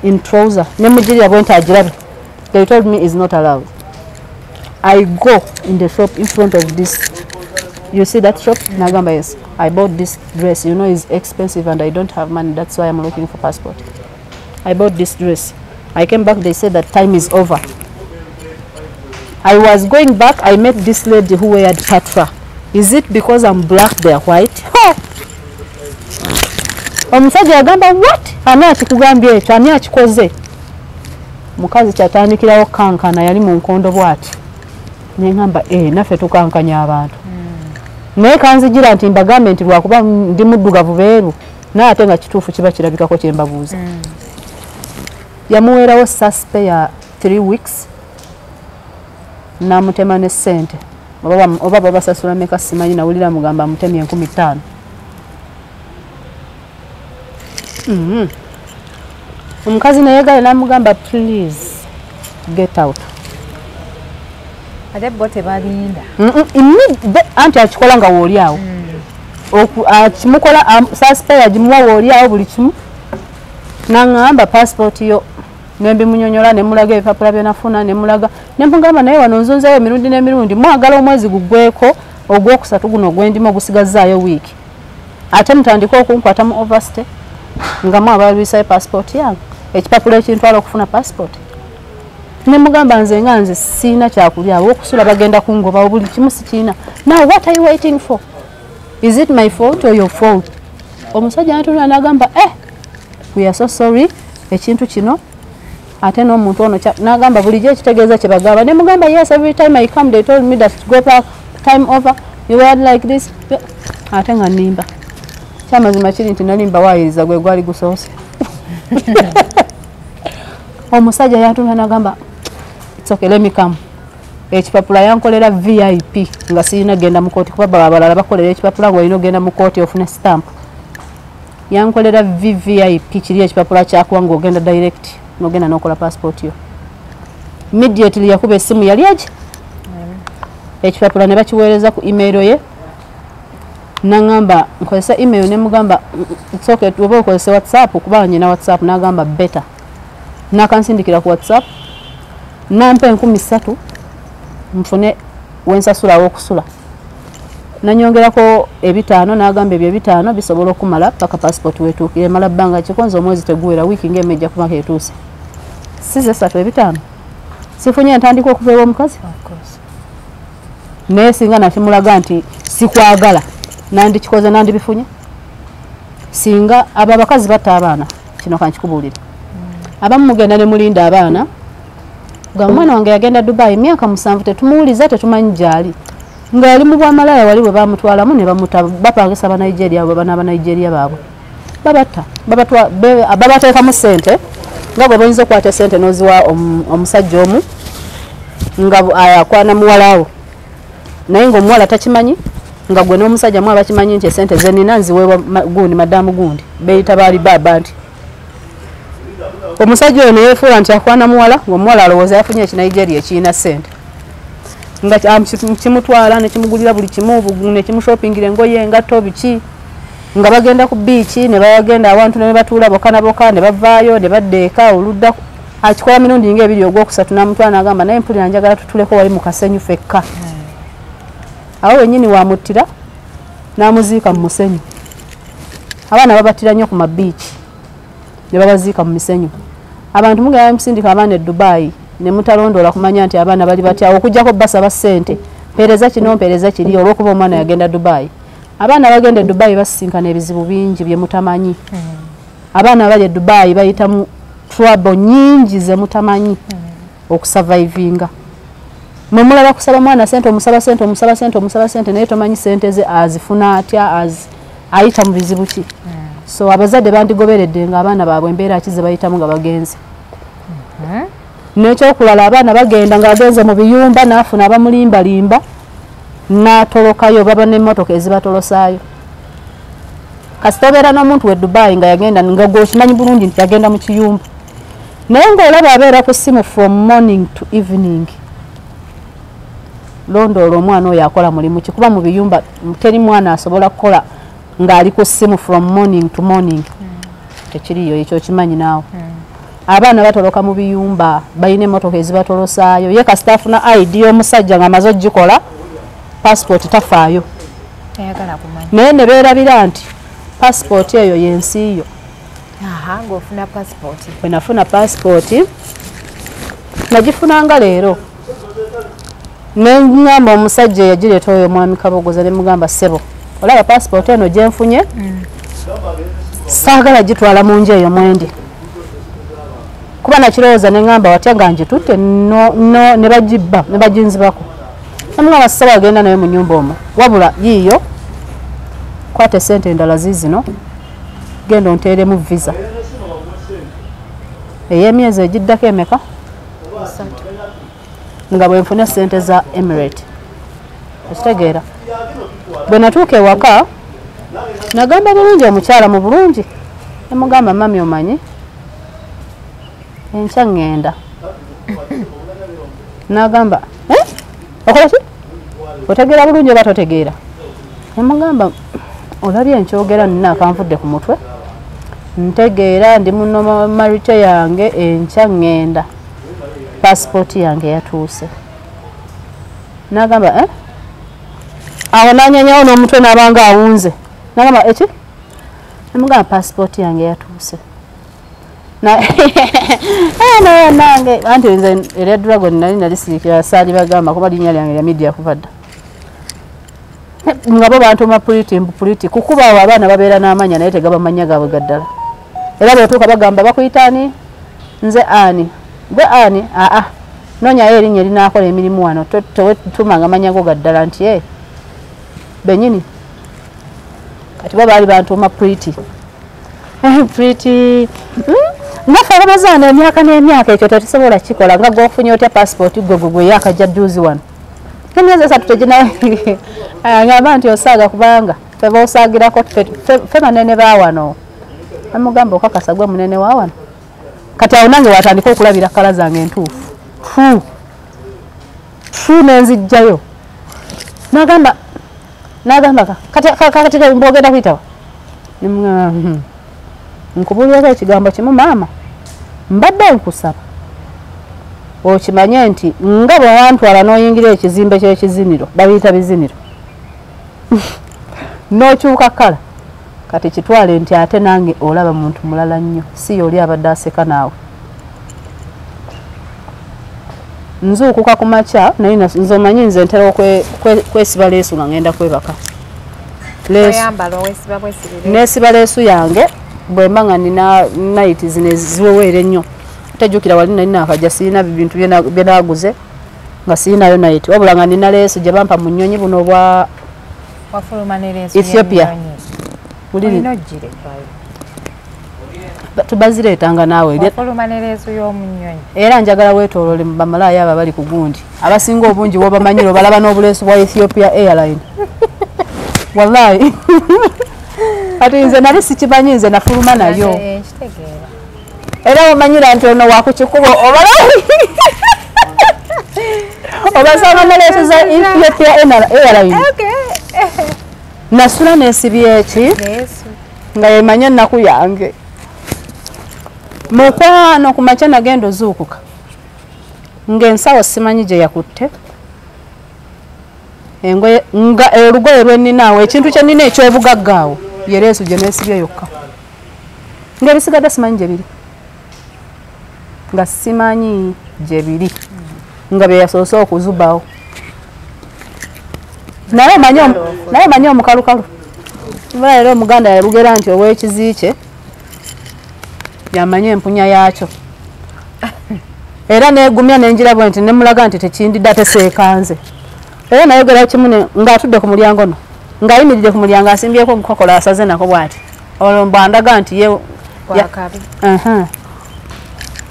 in trouser. Nemujiri went to Ajirabi. They told me it's not allowed. I go in the shop in front of this. You see that shop? Nagamba, yes. I bought this dress. You know it's expensive and I don't have money. That's why I'm looking for passport. I bought this dress. I came back. They said that time is over. I was going back. I met this lady who weared patra. Is it because I'm black, they're white? Omusajja agamba, what? Ani akikugambye ekyo? Ani akikoze? Mukazi kyatandikirawo kankana yali mu nkondo bw'ati. Neŋŋamba, naffe tukankanya abantu. Naye kanzijira nti mbagambe nti lwakuba ndi muddugavu beeru naye ate nga kituufu kiba kirabikako kye mbabuuza. Yamuweerawo suspe ya 3 weeks n'amutema ne ssente oba babasasula meka simanyi nawulira mugamba amutemye 15,000. Omukazi nayegaye n'amugamba please get out. Ate bo tebalinda. Anti akikola nga wooli awo. Akimukola suspe yagimuwa wooli awo buli kimu. N'aŋŋamba passport yo nembimunyonyola nemulaga ebipapula bye nafuna nemulaga nemugamba naye wano nzunzeewo emirundi n'emirundi mwagala omwezi guggweko ogwokusatu guno ogwendimu ogusigazzaayo wiiki. Ate mutandika okunkwata mu overstay nga mwabalwisayo passport yange ekipapula ekintwala okufuna passport. Nemugamba nze nga nze siina kyakulyawo okusula bagenda kungobawo buli kimu sikiina. Now what are you waiting for? Is it my fault or your fault? Omusajja antunula n'agamba we are so sorry ekintu kino ate n'omuntu ono n'agamba bulijjo ekitegeeza kye bagamba. Nemugamba yes, every time I come they told me that go back time over you were like this. Ate nga nnimba kyamazima kiri nti nalimba waayiriza gwe gwali gusoose. Omusajja yatuna n'agamba it's okay, let me come. Ekipapula yankolera VIP nga sirina genda mu kooti kuba abalala bakolera ekipapula ngo olina ogenda mu kooti ofune stamp. Yankolera VIP kiri ekipapula kyakuwa ng'ogenda direct n'ogenda n'okola passport yo. Immediately yakuba essimu yali agi. Ekipapula ne bakiweereza ku email ye. Nangamba nkozesa email ne mugamba it's okay tuba okozesa WhatsApp kuba nyina WhatsApp nagamba better. Nakansindikira ku WhatsApp. Nampe 13 mfune wensasula wokusula. Nanyongerako ebitaano nagamba ebyo ebitaano bisobola okumala paka passport wetuukire mala bbanga kikonzo omwezi teguwera wiki ng'emejja kumaka etuuse. Size 3 ebitaano. Sifunye ntandika okubeera omukazi. Naye singa nakimulaga nti sikwagala nandikikoze nandibifunye. Singa abo abakazi batta abaana kino kankikubuulira. Abamu mugenda ne mulinda abaana. Mwana wange yagenda Dubai myaka 7 tetumuwuliza tetumanyi gyali. Nga yali mu bwamalaya wali bwe bamutwalamu ne bamuta bapangisa aba Nigeria abo bana aba Nigeria baabwe. Babateekamu ssente nga bwe bayinza okwata ssente n'oziwa omusajja omu nga akwana muwalawo. Naye ng'omuwala takimanyi nga gwe n'omusajja mwe abakimanyi nti ssente ze nina nziweebwa gundi madamu gundi beeyita baali baba nti omusajja oyo neyefuula nti akwana muwala ng'omuwala alowooza yafunye ekinigeria ekirina ssente nga kimutwala nekimugulira buli kimu nekimushopingira engoye engatto biki nga bagenda ku biiki ne bagenda awantu ne batuula bokka na bokka ne bavaayo ne baddeeka oludda akikola mirundi ng'ebiri ogwokusatu n'amutwala n'agamba naye mpulira njagala tutuleko wali mu kasenyu fekka. Awo wennyini wamuttira n'amuziika mu musenyu. Abaana babattira nnyo ku mabiiki ne babaziika mu misenyu. Abantu mugenda musindika abaana e Dubai ne mutalondoola kumanya nti abaana bali batya okujjako basaba ssente mpeereza kino mpeereza kiri olw'okuba omwana yagenda Dubai. Abaana bagenda e Dubai basisinkana ebizibu bingi bye mutamanyi. Abaana bali e Dubai bayitamu trouble nyingi ze mutamanyi okusurvivinga. Mmulaba kusaba mwana ssente omusaba ssente naye tomanyi ssente ze azifuna atya ayita mu bizibu ki. So abazadde bandigoberedde nga abaana baabwe embeera ki ze bayitamu nga bagenze. N'ekyokulala abaana bagenda nga bagenze mu biyumba n'afuna abamulimbalimba n'atolokayo baba n'emmotoka ezibatolosaayo. Kasita obeera n'omuntu we Dubai nga yagenda nga gw'okimanyi bulungi nti yagenda mu kiyumba. Naye ng'olaba abeera ku ssimu from morning to evening. Londoola omwana oyo akola mulimu ki kuba mu biyumba teri mwana asobola kukola ng'ali ku ssimu from morning to morning. Tekiriyo ekyo kimanyi naawe. Abaana batoloka mu biyumba balina emmotoka ezibatolosaayo ye kasita afuna ID y'omusajja nga amaze ogikola passport tafaayo. Naye ne beerabira nti passport eyo y'ensi yo. Ng'ofuna passport. Bwe nafuna passport nagifunanga leero. Ne ngamba omusajja yagireeta oyo mwami Kabogoza ne mugamba ssebo olaba passport eno gye nfunye saagala gitwala mu nju eyo mwendi. Kuba nakirowooza ne ngamba watya nga ngitutte ne bagibba ne baginzibako. Namugamba ssebo agenda naye mu nnyumba omwo wabula yiiyo kwata ssente endala ziizino genda onteeremu visa ey'emyezi egiddako emeka nga bwe nfune ssente za Emirate. Ekitegeera bwe natuuka ewaka nagamba bulungi omukyala mu bulungi ne mugamba mami omanyi enkya ŋŋenda. Nagamba okola ki otegeera bulungi oba totegeera? Ne mugamba olabye enkyogera nina akanvudde ku mutwe ntegeera ndi muno marite yange enkya ŋŋenda passport yange yatuuse. Nagamba awo nanyanyawo n'omutwe n'abanga awunze. Nagamba eki? Nemugamba passport yange yatuuse. Naye nange anti nze erya Dragon nali sirikira saali bagamba kuba linnya lyange lya media kuva dda. Nga bo bantuma puliti kukuba awo abaana babeera n'amanya naye tegabamanya gaabwe gaddala. Era bw'otuuka bagamba bakuyitaani nze ani gwe ani noonyayo erinnya erinaakola emirimu wano tumanga manya go gaddala nti benyini kati bo baali bantuuma Pretty nafe abazaana emyaka n'emyaka ekyo tetusobola kikola nga gwofunye otya passport gwe yakajja juzi wano emyezi esatu tegina ngamba nti osaaga kubanga feba osaagirako fe manene baawano amugamba okakasa gwe munene waawano kati awo nange watandika okulabira kala zange entuufu nenzijjayo nagamba kati mbogenda kuyitawa nkubuulirako ekigambo kimu maama mbadde nkusaba okimanye nti nga bwe wantwala n'oyingira ekizimbe ky'ekiziniro babiyita biziniro n'okyuka kala kati kitwale nti ate nange olaba muntu mulala nnyo si yoli abadde aseka naawe nzuukuka ku makya naye nze omanyi nze ntera kwesiba leesu nga ngenda kwebaka neesiba leesu yange bwe mba nga nina nayiti zino eziweweera ennyo tajjukira wali nalina akajja sirina bintu bye naaguze nga sirinayo nayiti wabula nga nina leesu gye bampa mu nnyonyi buno bwa Ethiopia tubazireetanga naawe era njagala weetoolole mu bamalaaya abo abali ku gundi abasinga obungi wobamanyire obalaba n'obuleesu bwa Ethiopia Airline wallahi ati nze nali sikimanyi nze nafuluma nayo era omanyira nti ono wakukikubo obasanga naleesu za Ethiopia Airline nasula neesibye eki nga yemanye ennaku yange mukwano ku makya nagenda ozuukuka ng'ensawo simanyi gye yakutte engoye nga olugoye lwenninaawo ekintu kye nnina ekyobugaggaawo yereesu gye neesibye yokka ng'ebisigadde simanyi gye biri nga simanyi gye biri nga bye yasoose okuzubawo naye manyi omukalukalu mula era omuganda yalugera nti ow'ekiziikye yamanye empunya yaakyo era neegumya nenjirabwe nti nemulaga nti tekindidda teseekanze era nayogera kimu ng'atudde ku mulyango no ng'ayimiridde ku mulyango asimbyeko omukokola asaze nako bw'ati olwo mbwandaga nti ye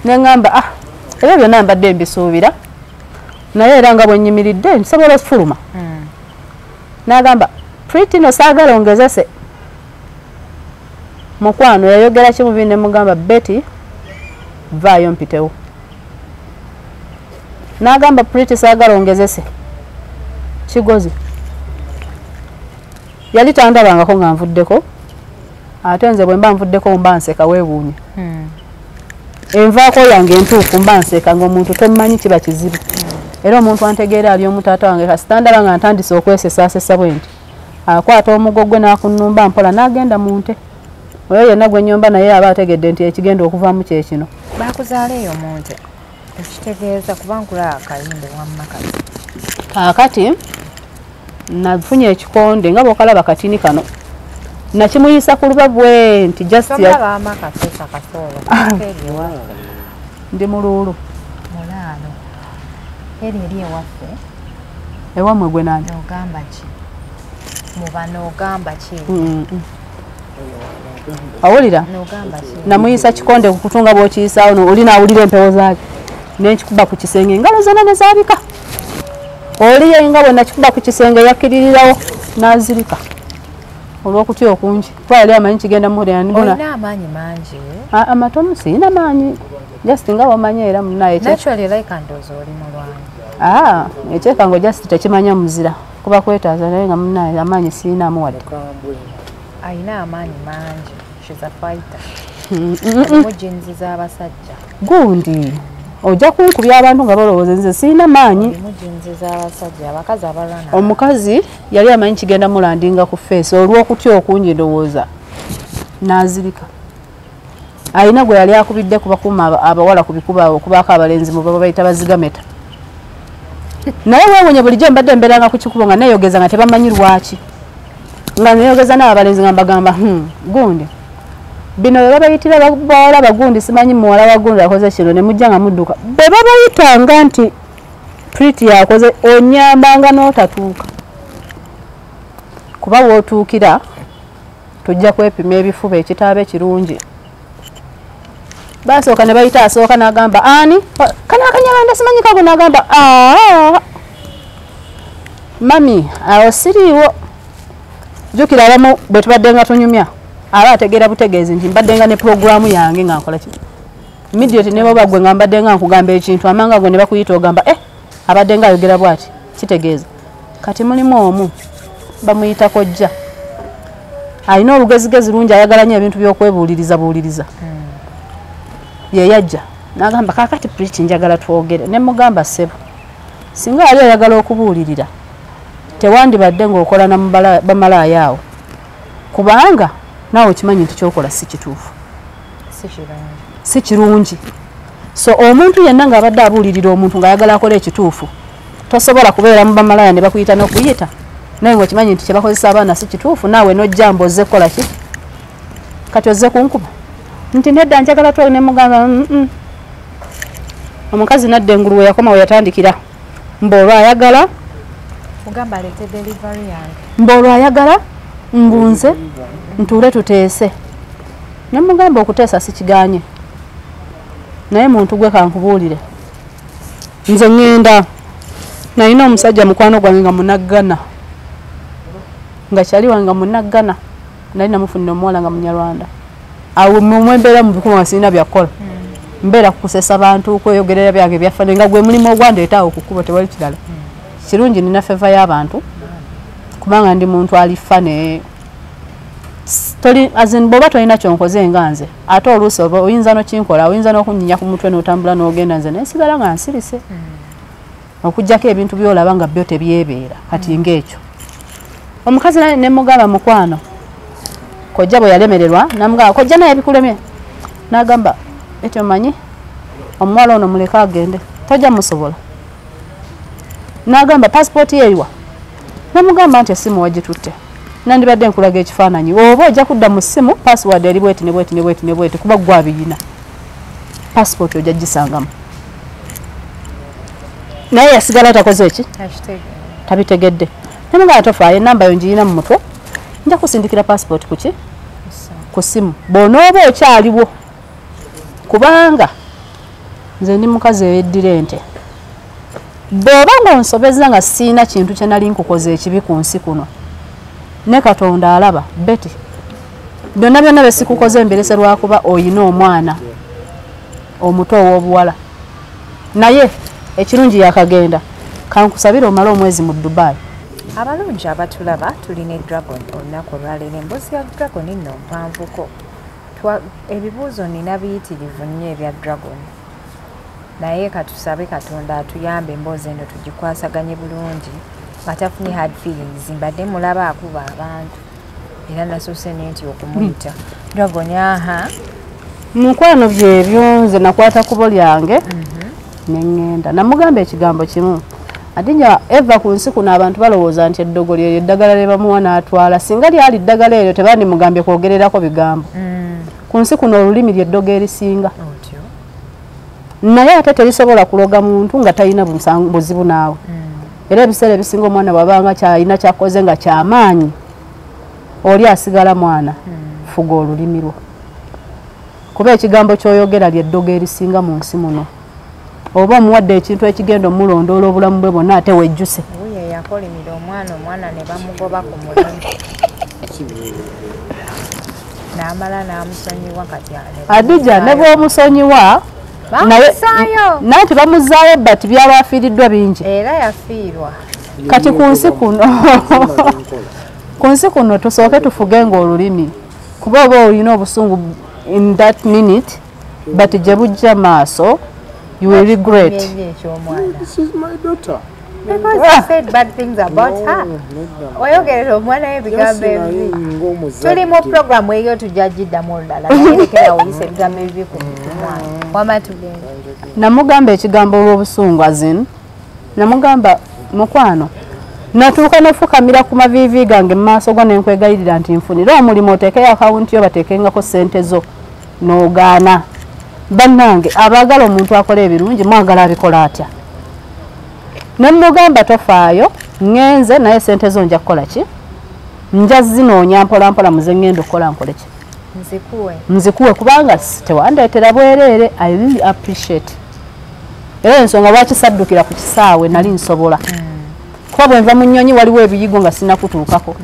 neŋŋamba ebyo byonna mbadde mbisuubira naye era nga bwe nnyimiridde nsobola okufuluma n'agamba Pretty no saagala ongezese mukwano yayogera kimubi ne mugamba Betty vaayo mpitewo n'agamba Pretty saagala ongezese kigozi yali tandabangako nga nvuddeko ate nze bwe mba nvuddeko mba nseka weewuunye envaako yange entuufu mba nseka ng'omuntu tomumanyi kiba kizibu era omuntu antegeera ali omutaata wange kasitandaba nga ntandise okwesesaasesa bwe nti akwata omugo gwe n'akunnumba mpola n'agenda mu nte oyo yenna gwe nnyomba naye aba ategedde nti ekigenda okuvaamu kye kino bakuzaala eyo mu nte ekitegeeza kuba nkula akayimbe wammakati kaakati nafunye ekikonde nga bw'okalaba katini kano nakimuyisa ku luba bwe nti ndi muluulu mulaano eri ewaffe ewammwe gwe nani ogamba ki muba n'ogamba ki awulira namuyisa kikonde ku kutunga bw'okiyisaawo no oli naawulira empewo zaaki nenkikuba ku kisenge engalo zonna ne zaabika oli nga bwe nakikuba ku kisenge yakkiririrawo n'azirika olw'okutya okungi kuba yali amanyi kigenda olina amaanyi mangi amatono sirina maanyi just nga wamanya era munaye ekyekango just tekimanya muzira kuba kwetaaza naye nga munaye amaanyi sirinamu wadde ayina amaanyi mangi mujinziza abasajja gundi ojja kunkubya abantu nga balowooza nze sirina maanyi omukazi yali amanyi kigenda mulandinga ku feesi olw'okutya okungi ndowooza n'azirika ayina gwe yali akubidde kubakuuma abawala ku bikuba okubaako abalenzi mu baba bayita bazigameta naye weewunye bulijjo mbadde mbeeranga ku kikubo nga neeyogeza nga tebamanyi lwaki nga neeyogeza naabo abalenzi nga mbagamba gundi bino bwe babayitira bawala bagundi simanyi muwala wa gundi akoze kino ne mujja nga mudduka bwe babayitanga nti Pretty yakoze onyambanga n'otatuuka kuba w'otuukira tujja kwepima ebifuba ekitaabe kirungi basooka ne bayita asooka n'agamba ani kana akanyalanda simanyi kago n'agamba mami awo siriiwo jjukira abamu bwe tubadde nga tunyumya aba ategeera butegeezi nti mbadde nga ne puroguramu yange nga nkola ki immediate ne baba gwe nga mbadde nga nkugamba ekintu amanga gwe ne bakuyita ogamba abadde nga ayogera bw'ati kitegeeza kati mulimu omu bamuyita kojja alina olugezigezi lungi ayagala nnyo ebintu by'okwebuuliriza ye yajja n'agamba kaakati preach njagala twogere ne mugamba ssebo singa yali ayagala okubuulirira tewandibadde ng'okola na bamalaaya awo kubanga naawe okimanyi nti kyokola si kituufu si kirungi so omuntu yenna ng'abadde abuulirira omuntu ng'ayagala akola ekituufu tosobola kubeera mu bamalaaya ne bakuyita n'okuyita naye ng'okimanyi nti kye bakozesa abaana si kituufu naawe n'ojja mbozze kukola ki kati ozze kunkuba nti nedda njagala twe ne mugamba omukazi nadda engulu we yakoma we yatandikira mboolwo ayagala mugamba alete delivery yange mboolwo ayagala ngunze ntuule tuteese ne mugamba okuteesa si kiganye naye muntu gwe kankubuulire nze ŋŋenda nalina omusajja mukwano gwange nga munaggana nga kyali wange nga munaggana nali namufunira omuwala nga munyarwanda awo mumwembeera mu bikuma sirina byakola mbeera kukusesa bantu kweyogerera byange byafane nga gwe mulimu ogwandeetaawo okukuba tewali kirala kirungi nina feva y'abantu kubanga ndi muntu alifane bw'oba tolina kyonkoze nga nze ate oluusi oyinza nokinkola oyinza n'okunyinya ku mutwe n'otambula n'ogenda nze nensigala nga nsirise okuggyako ebintu byolaba nga byo tebyebeera kati ng'ekyo omukazi ne mugamba mukwano kojja bwe yalemererwa namugamba kojja naye bikulemye n'agamba ekyo manyi omuwala ono muleka agende tojja musobola n'agamba pasipooti yeeriwa namugamba nti essimu wagitutte nandibadde nkulaga ekifaananyi oba ojja kudda mu ssimu password eri bweti ne bweti ne bweti ne bweti kuba gwe abiyina pasipooti ojja gisangamu naye yasigala takoze eki tabitegedde namugamba tofaayo enamba yo ngiyina mu mutwe nja kusindikira pasipooti kuki ku ssimu bw'onooba okyaliwo kubanga nze ndi mukazi eyeddira ente bw'oba ng'onsobeza nga siina kintu kye nali nkukoze ekibi ku nsi kuno ne Katonda alaba beti byonna byonna bye sikukoze mbirese lwakuba oyina omwana omuto ow'obuwala naye ekirungi yakagenda kankusabira omala omwezi mu Dubai. Abalungi abatulaba tulina dragon olunaku olwaleero emboozi ya dragon nno mpanvuko ebibuuzo nina biyitirivu nnyo ebya dragon naye katusabe Katonda atuyambe emboozi eno tugikwasaganye bulungi nga tafunye hard feelings mbadde mulaba akuba abantu era nasoose nenti okumuyita dragon aha mukwano byebyo nze nakwata kubo lyange neŋŋenda namugamba ekigambo kimu Adinja eva ku nsi kuno abantu balowooza nti eddogo lye eddagala lye bamuwa n'atwala singa lyali eddagala eryo tebandi mugambye kwogererako bigambo ku nsi kuno olulimi ly'eddogo erisinga naye ate terisobola kuloga muntu nga talina buzibu naawe era ebiseera ebisinga omwana bw'abanga kyalina kyakoze nga kyamaanyi oli asigala mwana fuga olulimi lwo kuba ekigambo ky'oyogera ly'eddogo erisinga mu nsi muno oba omuwadde ekintu ekigenda omulondoola obulamu bwe bwonna ate wejjuse ye yakolimira omwana ne bamugoba ku mulimu n'amala n'amusonyiwa kati Adija ne bw'omusonyiwa naye nti bamuzaayo bati byaba afiiriddwa bingi era yafiirwa kati ku nsi kuno tusooke tufuge ng'olulimi kuba oba olina obusungu in that minute but gye bujja maaso you will regret. This is my daughter. Because I said bad things about her. Oyogerera omwana ebigambo ebibi. Tuli mu program eyo tujagiddamu olulala. Nayerekera oyise ebigambo ebibi ku mwana. Wama tugenda. Namugamba ekigambo olw'obusungu azin. Namugamba mukwano. Natuuka n'ofukamira ku maviivi gange mu maaso go ne nkwegayirira nti nfunira omulimu oteekeyo akawunti yo bateekengako ssente zo n'ogaana. Bannange abaagala omuntu akola ebirungi mwagala abikola atya ne mugamba tofaayo ngenze naye sente zo nja kukola ki nja zinoonya mpola mpola muze ngenda okukola nkole ki nzikuwe kubanga tewandeetera bwereere. I really appreciate. Era ensonga lwaki saddukira ku kisaawe nali nsobola. Kuba bwe nva mu nnyonyi waliwo ebiyigo nga sinakutuukako.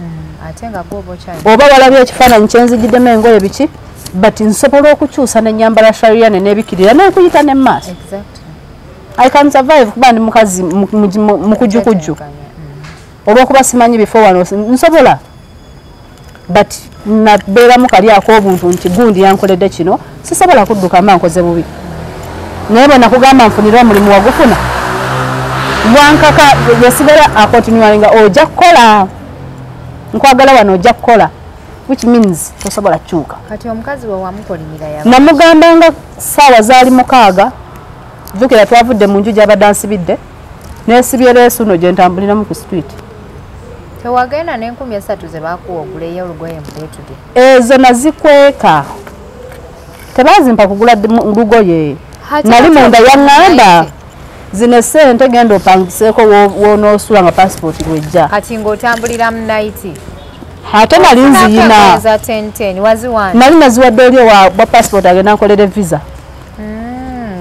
Oba walabye ekifaananyi kyenzijjiddemu engoye biki, but nsobola okukyusa n'ennyambala sharia n'ebikirira n'ekuyita ne maaso. I can survive kuba ndi mukazi mukujjukujju. Olw'okuba simanyi before wano nsobola. But nabeeramu kali ak'obuntu nti gundi yankoledde kino sisobola kudduka mba nkoze bubi. Naye bwe nakugamba nfunira omulimu wagufuna wankaka yasigala akontinualinga ojja kukola. Nkwagala wano ojja kukola, which means tosobola kukyuka. Kati omukazi we wamukolimira ya namugambanga ssaawa zaali 6 jjukira twavudde mu nju gy'abadde ansibidde neesibye leesu no gye ntambuliramu ku street. Tewagenda n'3,000 ze baakuwa oguleyo olugoye mbuleetudde. Ezo nazikweka. Tebazimpa kugula lugoye. Nali munda yaŋŋamba zino ssente genda opangiseeko w'onoosula nga passport lwejja. Kati ng'otambulira mu naiti. Ate nali nziyina. Nali naziwadde oli wa passport agenda nkolere visa.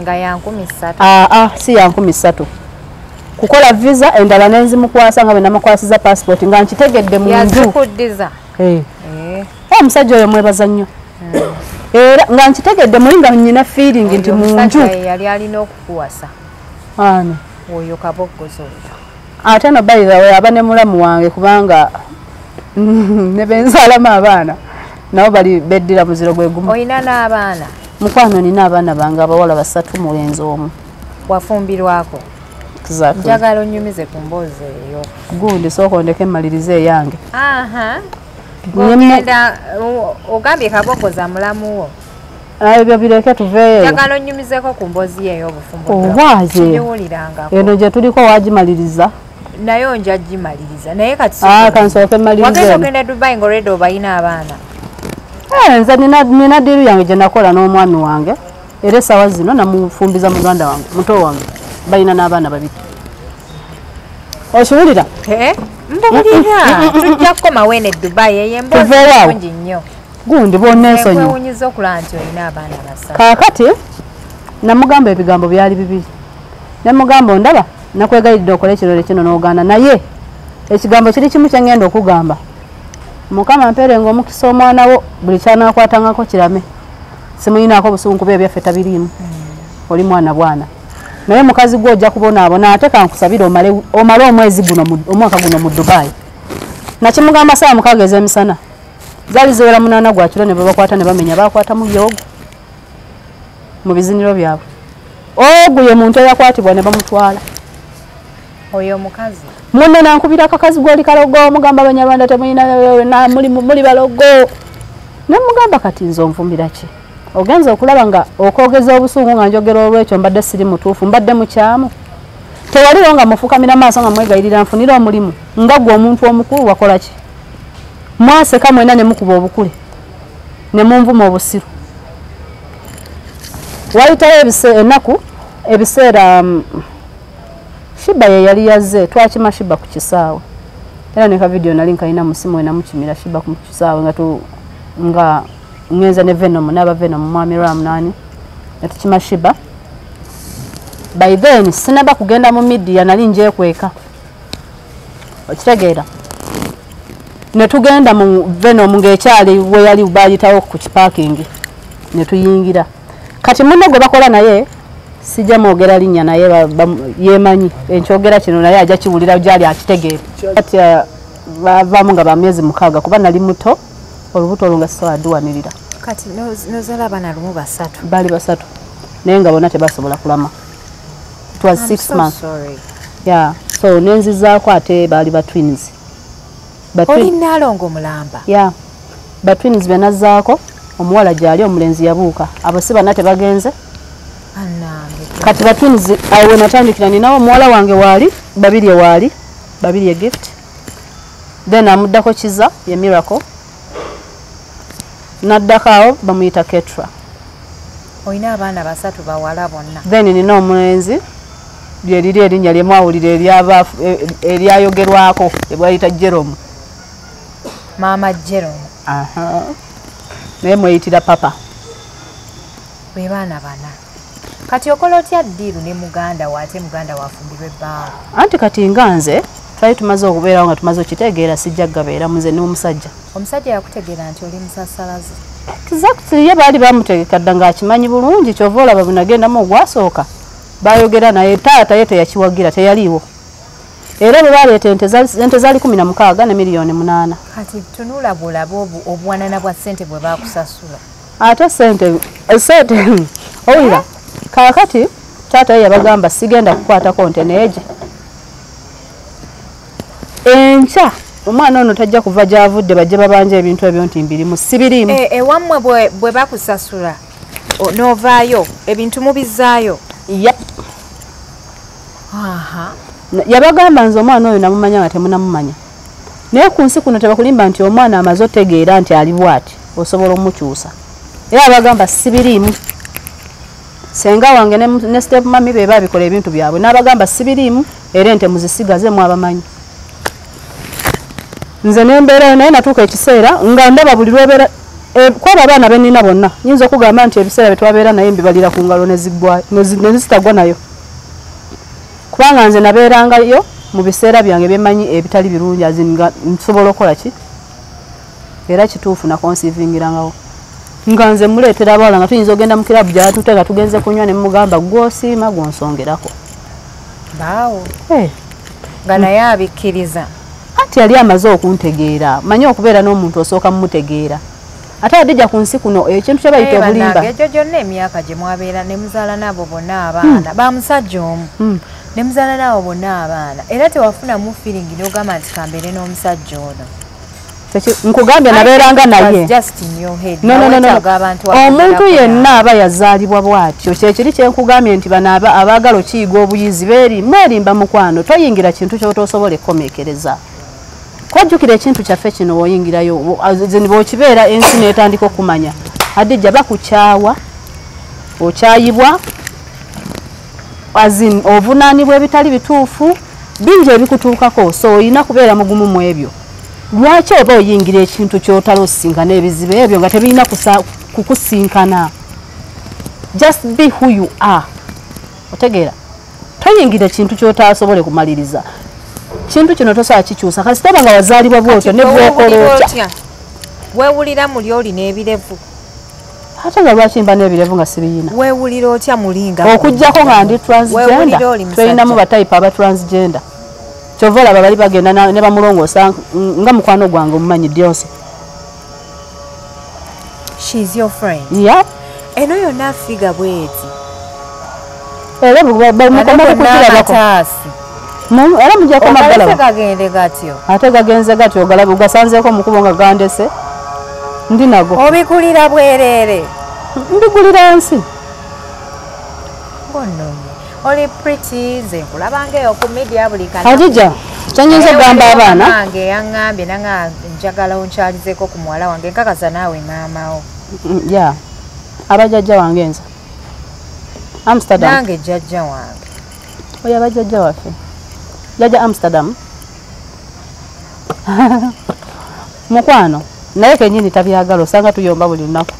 Nga ya 3,000. Si ya 3,000. Kukola visa endala nenzimukwasa nga bwe namukwasiza passport nga nkitegedde mu nju. Yazikuddiza. Omusajja oyo mwebaza nnyo. Era nga nkitegedde muli nga nnyina feeling nti mu nju. Yali alina okukuwasa. Ani? Oyo kaboggozo. Ate no by the way aba ne mulamu wange kubanga ne benzalamu abaana nabo bali beddira muziro gwe gumu. Oyina n'abaana? Mukwano nina abaana bange abawala 3 mulenzi omu. Wafumbirwako? Exactly. Njagala onyumize ku mboozi eyo. Gundi sooka ondeke mmalirize eyange. Ogenda ogambye kaboggoza mulamu wo. Ebyo bireke tuveeyo. Njagala onyumizeko ku mboozi eyo obufumbo. Obwaje. Eno gye tuliko waagimaliriza. Nayo nja gimaliriza. Naye kati kansooke mmalirize. Wagenda ogenda Dubai ng'olwedde obalina abaana. Nze nina diiru yange gye nakola n'omwami wange. Era essaawa zino namufumbiza muganda wange muto wange. Balina n'abaana 2. Okiwulira? Mbulira. Tujja kukoma weene Dubai ey'emboozi nnungi nnyo. Gundi bonna ensonyi. Ekwewunyiza okulaba nti olina abaana 3. Kaakati namugamba ebigambo byali bibiri. Namugamba ondaba nakwegayidde okole ekirore kino n'ogaana naye ekigambo kiri kimu kye ngenda okugamba. Mukama mpeerenga omukisa omwana wo buli ky'anaakwatangako kirame. Simuyinaako busungu kuba ebyaffe tabiriimu. Oli mwana bwana. Naye mukazi gwo ojja kubonaabona ate kankusabire omale omwezi guno omwaka guno mu Dubai. Nakimugamba saa 6 ez'emisana. Zaali ziwera 8 gwa kiro ne bakwata ne bamenya bakwata mu yogo mu biziniro byabwe. Ogu ye muntu eyakwatibwa ne bamutwala. Oyo mukazi munne nankubira akakazi gw'oli kalogo mugamba Abanyarwanda temulina muli balogo. Namugamba kati nze onvumbira ki? Ogenza okulaba nga okwogeza obusungu nga njogera olw'ekyo mbadde siri mutuufu mbadde mukyamu. Tewaliwo nga mufukamira maaso nga mwegayirira nfunira omulimu nga gwe omuntu omukulu wakola ki? Mwaseka mwena ne mukuba obukule ne munvuma obusiru. Wayitayo ennaku ebiseera Shiba ye yali yazze twakima Shiba ku kisaawe. Era ne ka video nali nkalina mu simu ena mukimira Shiba ku kisaawe nga ngenza ne Venom n'aba Venom mwami Ram nani netukima Shiba. By then sinaba kugenda mu media nali nje kweka. Okitegeera. Ne tugenda mu Venom ng'ekyali we yali bayitawo ku parking ne tuyingira. Kati munne gwe bakola naye sijja mwogera linnya naye yemanyi enkyogera kino naye ajja kiwulira gyali akitegeera. Kati bavaamu nga bamyezi 6 kuba nali muto olubuto olwo nga sisawadduwanirira. Kati nozala abaana lumu 3. Baali 3 naye nga bonna tebasobola kulama. It was 6 months. Yeah. So nenzizaako ate baali ba twins. Oli nalongo mulamba. Yeah. Ba twins benazzaako omuwala gyali omulenzi yabuuka. Abo si bana tebagenze. Kati ba twins awo natandikira ninawo omuwala wange waali babiri ye gift. Then amuddako Kiza ye Miracle. Naddakaawo bamuyita Ketra. Oyina abaana 3 bawala bonna. Then nina omulenzi lyeriri erinnya lye mwawulira eryayogerwako ebwayita Jerome. Mama Jerome. naye mweyitira papa. Bwe baana bana. Kati okola otya ddiiru ne muganda waate muganda wafumbirwa ebbaawo. Anti kati nga nze twali tumaze okubeerawo nga tumaze okitegeera sijja gabeera muze n'omusajja. Omusajja yakutegeera nti oli musasalazi. Exactly ye baali bamutegeka dda ng'akimanyi bulungi kyova olaba bwe nagendamu ogwasooka baayogera naye taata ye teyakiwagira teyaliiwo. Era bwe baleeta ente zaali 16 ne miliyoni 8. Kati tunula bwolaba obuwanana bwa ssente bwe baakusasula. Ate ssente owulira kaakati taata ye yabagamba sigenda kukwatako nte neegi. Enkya omwana ono tajja kuva gy'avudde bajje babanja ebintu ebyo nti mbirimu sibirimu. Ewammwe bwe bakusasula n'ovaayo ebintu mubizaayo. Yep. Aha. Yabagamba nze omwana oyo namumanya nga temunamumanya. Naye ku nsi kuno tebakulimba nti omwana amaze otegeera nti ali bw'ati osobola omukyusa. Era abagamba sibirimu. Senga wange ne step mami be babikola ebintu byabwe n'abagamba sibirimu era ente muzisigaze mu abamanyi. Nze nembeera naye natuuka ekiseera nga ndaba buli lwebera kwaba abaana benina bonna nyinza okugamba nti ebiseera betwabeera naye mbibalira ku ngalo ne zitagwa nayo. Kubanga nze nabeerangayo mu biseera byange byemanyi ebitali birungi azinga nsobola okukola ki era kituufu nakonsivingirangawo nga nze muleetera abawala nga tuyinza ogenda mu kirabu gyatutega tugenze kunywa ne mugamba gwosiima gwonsongerako. Baawo nga naye abikkiriza. Ati yali amaze okuntegeera manyi okubeera n'omuntu osooka mumutegeera. Ate adijja ku nsi kuno ekintu kye bayita obulimba. Egyo gyonna emyaka gye mwabeera ne muzaala nabo bonna abaana ba musajja omu ne muzaala nabo bonna abaana era tewafunamu feeling n'ogamba nti kambeere n'omusajja ono. Nkugambye nabeeranga naye. Omuntu yenna aba yazaalibwa bw'atyo kyekiri kyenkugambye nti bano abaagala okiyiga obuyizi mwerimba mukwano toyingira kintu ky'otosobola ekkomekereza. Kwajjukira ekintu kyaffe kino w'oyingirayo bw'okibeera ensi n'etandika okumanya Adijja bakukyawa okyayibwa ovunaanibwa ebitali bituufu bingi ebikutuukako so olina kubeera mugumu mu ebyo. Lwaki oba oyingira ekintu ky'otalosinkana ebizibu ebyo nga tebirina kukusinkana? Just be who you are. Otegeera toyingira ekintu ky'otasobole kumaliriza. Kintu kino tosobola kikyusa kasita nga wazaalibwa bw'otyo ne bw'okola otya. Weewulira muli oli n'ebirevu. Ate nga lwaki mba n'ebirevu nga sibiyina? Weewulira otya mulinga? Okuggyako nga ndi transgender tulinamu batayipu aba transgender. Kyova olaba bali bagenda ne bamulongoosa nga mukwano gwange omumanyi Dionso. She's your friend? Yeah. Eno yonna figa bwezi. Era bamukoma kukirabako. Era mujjako maggala. Gagende gatyo. Ate gagenze gatyo ogalabe ugasanzeeko mukubo nga gandese. Ndi nago. Obikulira bwereere. Mbigulira nsi. Gononye. Oli pretty ze kulabangeyo ku media buli kana. Adija, kyanyinza gamba abaana. Nange yangambye nanga njagala onkyalizeko ku muwala wange nkakaza naawe maamawo. Yeah. Abajjajja wange nze. Amsterdam. Nange jjajja wange. Oya abajjajja waffe. Jjajja Amsterdam. Mukwano. Naye kenyini tabyagala osanga tuyomba buli lunaku.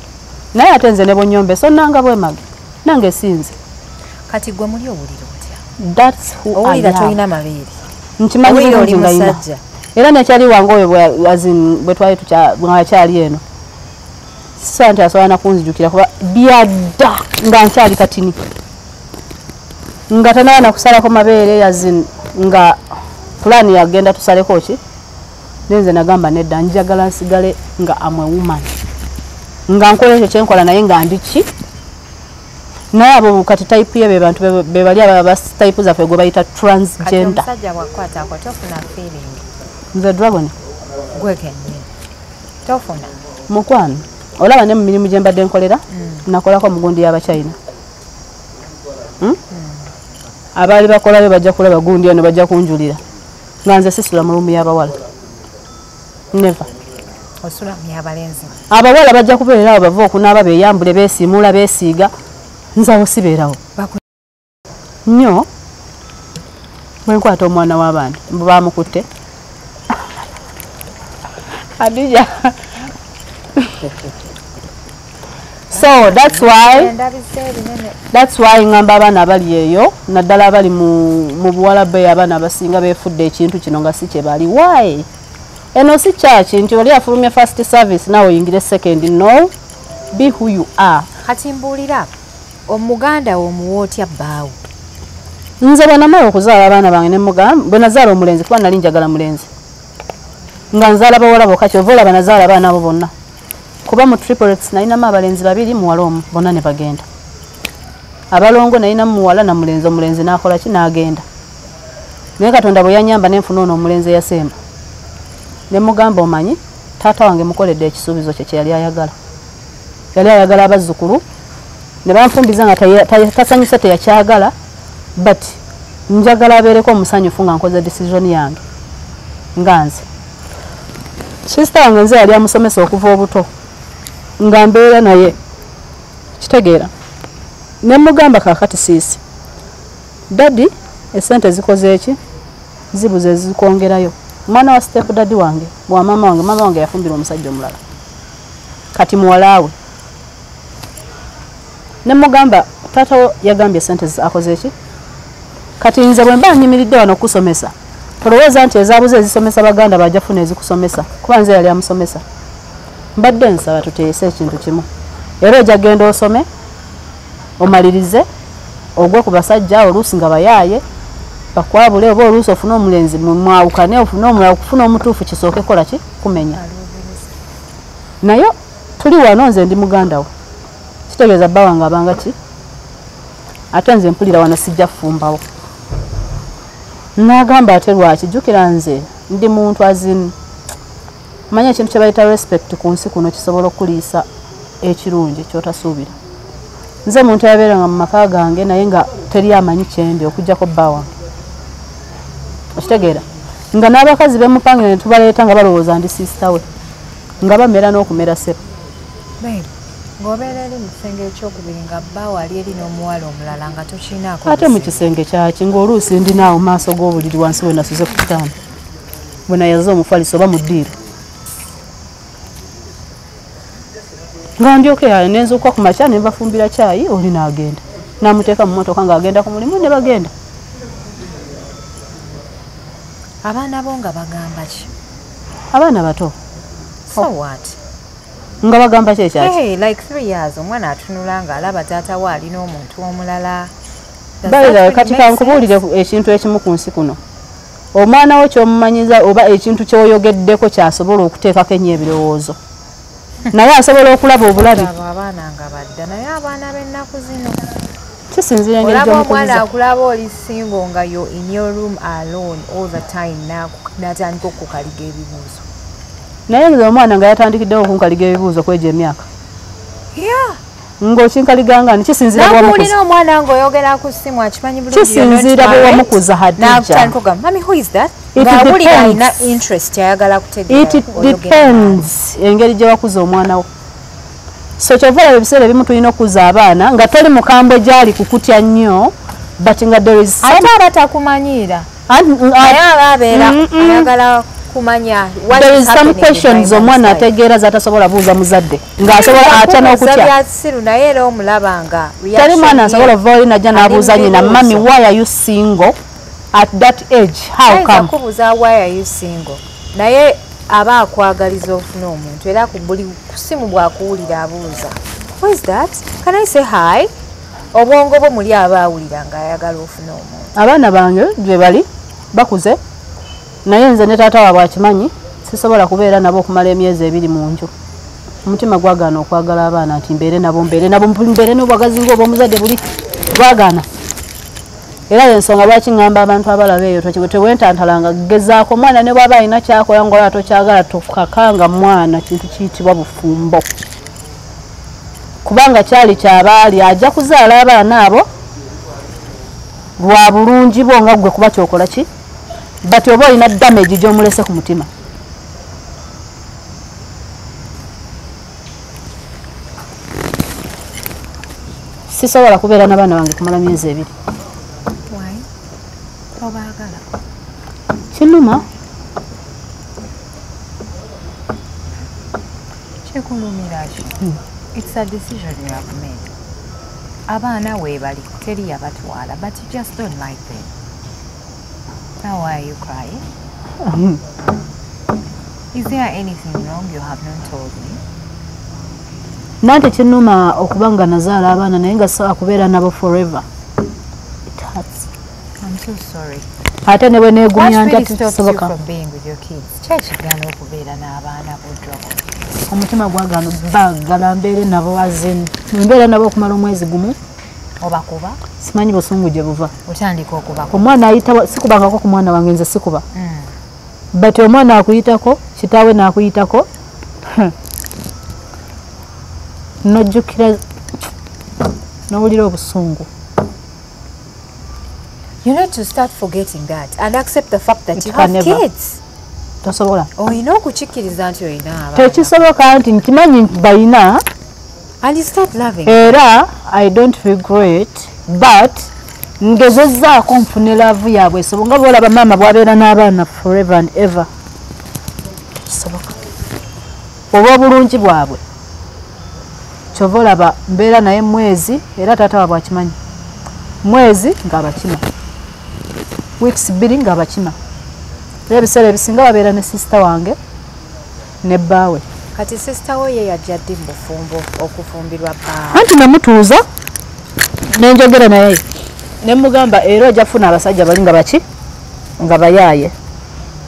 Naye ate nze ne bonyombe so nanga bwemage. Nange sinze. Kati gwe muli owulira otya? That's who I am. Owulira toyina mabeere. Nkimanyi bulungi nga yina. Era nekyali wange oyo bwe twali bwakyali eno. Sante asobola na kunzijukira kuba byadda nga nkyali katini. Nga tanaba na kusalako mabeere yazin nga fulani yagenda tusaleko ki? Nenze nagamba nedda njagala nsigale nga amwe woman. Nga nkola ekyo kyenkola naye nga ndiki. Naye abo kati type ye bantu be bali aba type zaffe gwe bayita transgender. Kati omusajja bwakwata ako tofuna feeling. Nze Dragon. Gwe kennyini. Tofuna. Mukwano. Olaba ne mu mirimu gye mbadde nkolera nakolako mu gundi y'Abachina. Abaali bakolayo bajja kulaba gundi eno bajja kunjulira. Nga nze sisula mu lumu y'abawala. Never. Osula mu y'abalenzi. Abawala bajja kubeera awo bava okunaaba beeyambule beesiimula beesiiga. Nze awo sibeerawo. Nnyo bwe nkwata omwana w'abantu baamukutte. So that's why ngamba abaana abali eyo naddala abali mu buwalabu abaana abasinga beefudde ekintu kino nga si kye bali. Why? Eno si kyaki nti oli afulumya first service nawe oyingire second. No, be who you are. Kati mbuulira omuganda omuwa otya bbaawo? Nze bwe namala okuzaala abaana bange ne mugamba bwe nazaala omulenzi kuba nali njagala mulenzi nga nzaala bawala bokka kyova olaba nazaala abaana abo bonna kuba mu triplets nalinamu abalenzi babiri muwala omu bonna ne bagenda. Abalongo nalinamu muwala na mulenzi, omulenzi n'akola ki n'agenda. Naye Katonda bwe yanyamba ne nfuna ono omulenzi eyasemba ne mugamba omanyi taata wange mukoledde ekisuubizo kye yali ayagala. Yali ayagala abazzukulu ne banfumbiza nga tasanyuse teyakyagala but njagala abeereko omusanyufu nga nkoze decision yange nga nze. Sister wange nze yali amusomesa okuva obuto nga mbeera naye kitegeera ne mugamba kaakati siisi daddy esente zikoze eki zibuze zikwongerayo. Mwana wa step daddy wange wa mama wange yafumbira omusajja omulala kati muwalaawe. Ne mugamba taata yagambye sente akoze eki kati nze bwe mba nyimiridde wano okusomesa tolowooza nti ezaabuze ezisomesa baganda bajja funa ezikusobesa kuba nze yali amusomesa. Mbadde nsaba tuteese ekintu kimu era ojja genda osome omalirize ogwe ku basajja oluusi nga bayaaye bakwabule oba oluusi ofune omulenzi mwawukane ofune omulala okufuna omutuufu kisooke kola ki kumenya. Naye tuli wano nze ndi muganda wo kitegeeza bba wange abanga ki ate nze mpulira wano sijja kufumbawo. Nagamba ate lwaki jjukira nze ndi muntu azini manya ekintu kye bayita respect ku nsi kuno kisobola okuliisa ekirungi kyotasuubira. Nze muntu yabeeranga mu maka gange naye nga teri amanyi kyendi okujjako bba wange okitegeera nga n'abakazi bemupangira ne tubaleeta nga balowooza ndi sister we nga bamera n'okumera sebo. Ng'obeera eri mu kisenge ekyokubiri nga bbaawo ali eri n'omuwala omulala nga tokinaako ate mu kisenge kyaki ng'oluusi ndinaawo maaso g'obuliri wansi we nasuze ku kitanda bwe nayaze omufaliso oba mu ddiiro nga ndyoke nenzuuka ku makya ne bafumbira caayi oli n'agenda n'amuteeka mu mmotoka ng'agenda ku mulimu ne bagenda. Abaana bo nga bagamba ki? Abaana bato. So what? Nga bagamba ki ekyaki? Hey, like 3 years omwana atunula ng'alaba taata we alina omuntu omulala. Balira kati kankubuulire ekintu ekimu ku nsi kuno. Omwana wo ky'omumanyiza oba ekintu ky'oyogeddeko kyasobola okuteekako ennyo ebirowoozo. Naye asobola okulaba obulabi. Abaana nga badda naye abaana b'ennaku zino. Kisinzira engeri gy'omukuliza. Omwana akulaba oli single nga yo in your room alone all the time n'atandika okukaliga ebibuuzo. Naye nze omwana nga yatandikiddewo okunkaliga ebibuuzo kwegyo emyaka. Yeah. Ng'okinkaliganga ni kisinzira bw'omukuza. Nakuwulira omwana ng'oyogera ku ssimu akimanyi bulungi. Kisinzira bw'omukuza Hadija. Mami, who is that? Ng'awulira alina interest ayagala kutegeera. It depends engeri gye wakuza omwana wo. So kyova ebiseera ebimu tulina okuza abaana nga toli mukambwe gyali kukutya nnyo but nga there is some... Ate aba takumanyiira. Naye aba abeera ayagala kumanya. There is some questions omwana ategeera zatasobola buuza muzadde ng'asobola atya n'okutya. Naye era omulaba nga teri mwana asobola okuva oli najja n'abuuza nnyina mami why are you single at that age how come? Kubuuza why are you single naye aba akwagaliza ofuna omuntu era ku buli kusimu bw'akuwulira abuuza who is that, can I say hi? Obwongo bwo muli aba awulira ng'ayagala ofuna omuntu. Abaana bange gye bali bakuze naye nze ne taata waabwe akimanyi sisobola kubeera nabo okumala emyezi 2 mu nju. Omutima gwagaana okwagala abaana nti mbeere nabo mbeere n'obwagazi ng'obw'omuzadde buli gwagaana. Era ensonga lwaki ngamba abantu abalaba eyo tewentantalanga gezaako omwana ne bw'aba alina kyakola ng'olaba tokyagala tokakanga mwana kintu kiyitibwa bufumbo. Kubanga kyali kyabaali ajja kuzaala abaana abo lwa bulungi bwo nga ggwe kuba kyokola ki but oba olina damage gy'omulese ku mutima. Sisobola kubeera n'abaana bange kumala myezi 2. Obaagala kinuma kikulumira ki? It's a decision you have made. Abaana weebali teri yabatwala, but you just don't like them. Now why are you crying? Is there anything wrong you have not told me? Nante kinuma okubanga nazaala abaana naye nga so akubeera nabo forever. It hurts. I'm so sorry. Ate ne bwe neegumya What ntya really stops you tekisoboka. from being with your kids? Kyekigana okubeera n'abaana bodroko. Omutima gwagano baagala mbeere nabo wazeni. Mbeera nabo okumala omwezi gumu. Oba kuba? Simanyi busungu gye buva. Otandika okubako. Omwana ayita sikubangako ku mwana wange nze sikuba. But omwana akuyitako, kitaawe n'akuyitako. Nojjukira n'owulira obusungu. You need to start forgetting that and accept the fact that It you can have never. kids. Tosobola. Olina okukikkiriza nti olina abaana. Tekisoboka nti nkimanyi nti balina. And you start loving. Era I don't regret, but ngezezzaako nfune laavu yaabwe esobo nga bw'olaba maama bw'abeera n'abaana forever and ever. Kisoboka. Oba obulungi bwabwe. Kyova olaba mbeera naye mwezi era taata waabwe akimanyi. Mwezi ng'abakima. Weeks 2 ng'abakima. Era ebiseera ebisinga babeera ne sisita wange ne bbaawe. Kati sister wo ye yajja ddi mu bufumbo okufumbirwa bbaawe. Anti namutuuza nenjogera naye ne mugamba era ojja kufuna abasajja bali nga baki nga bayaaye.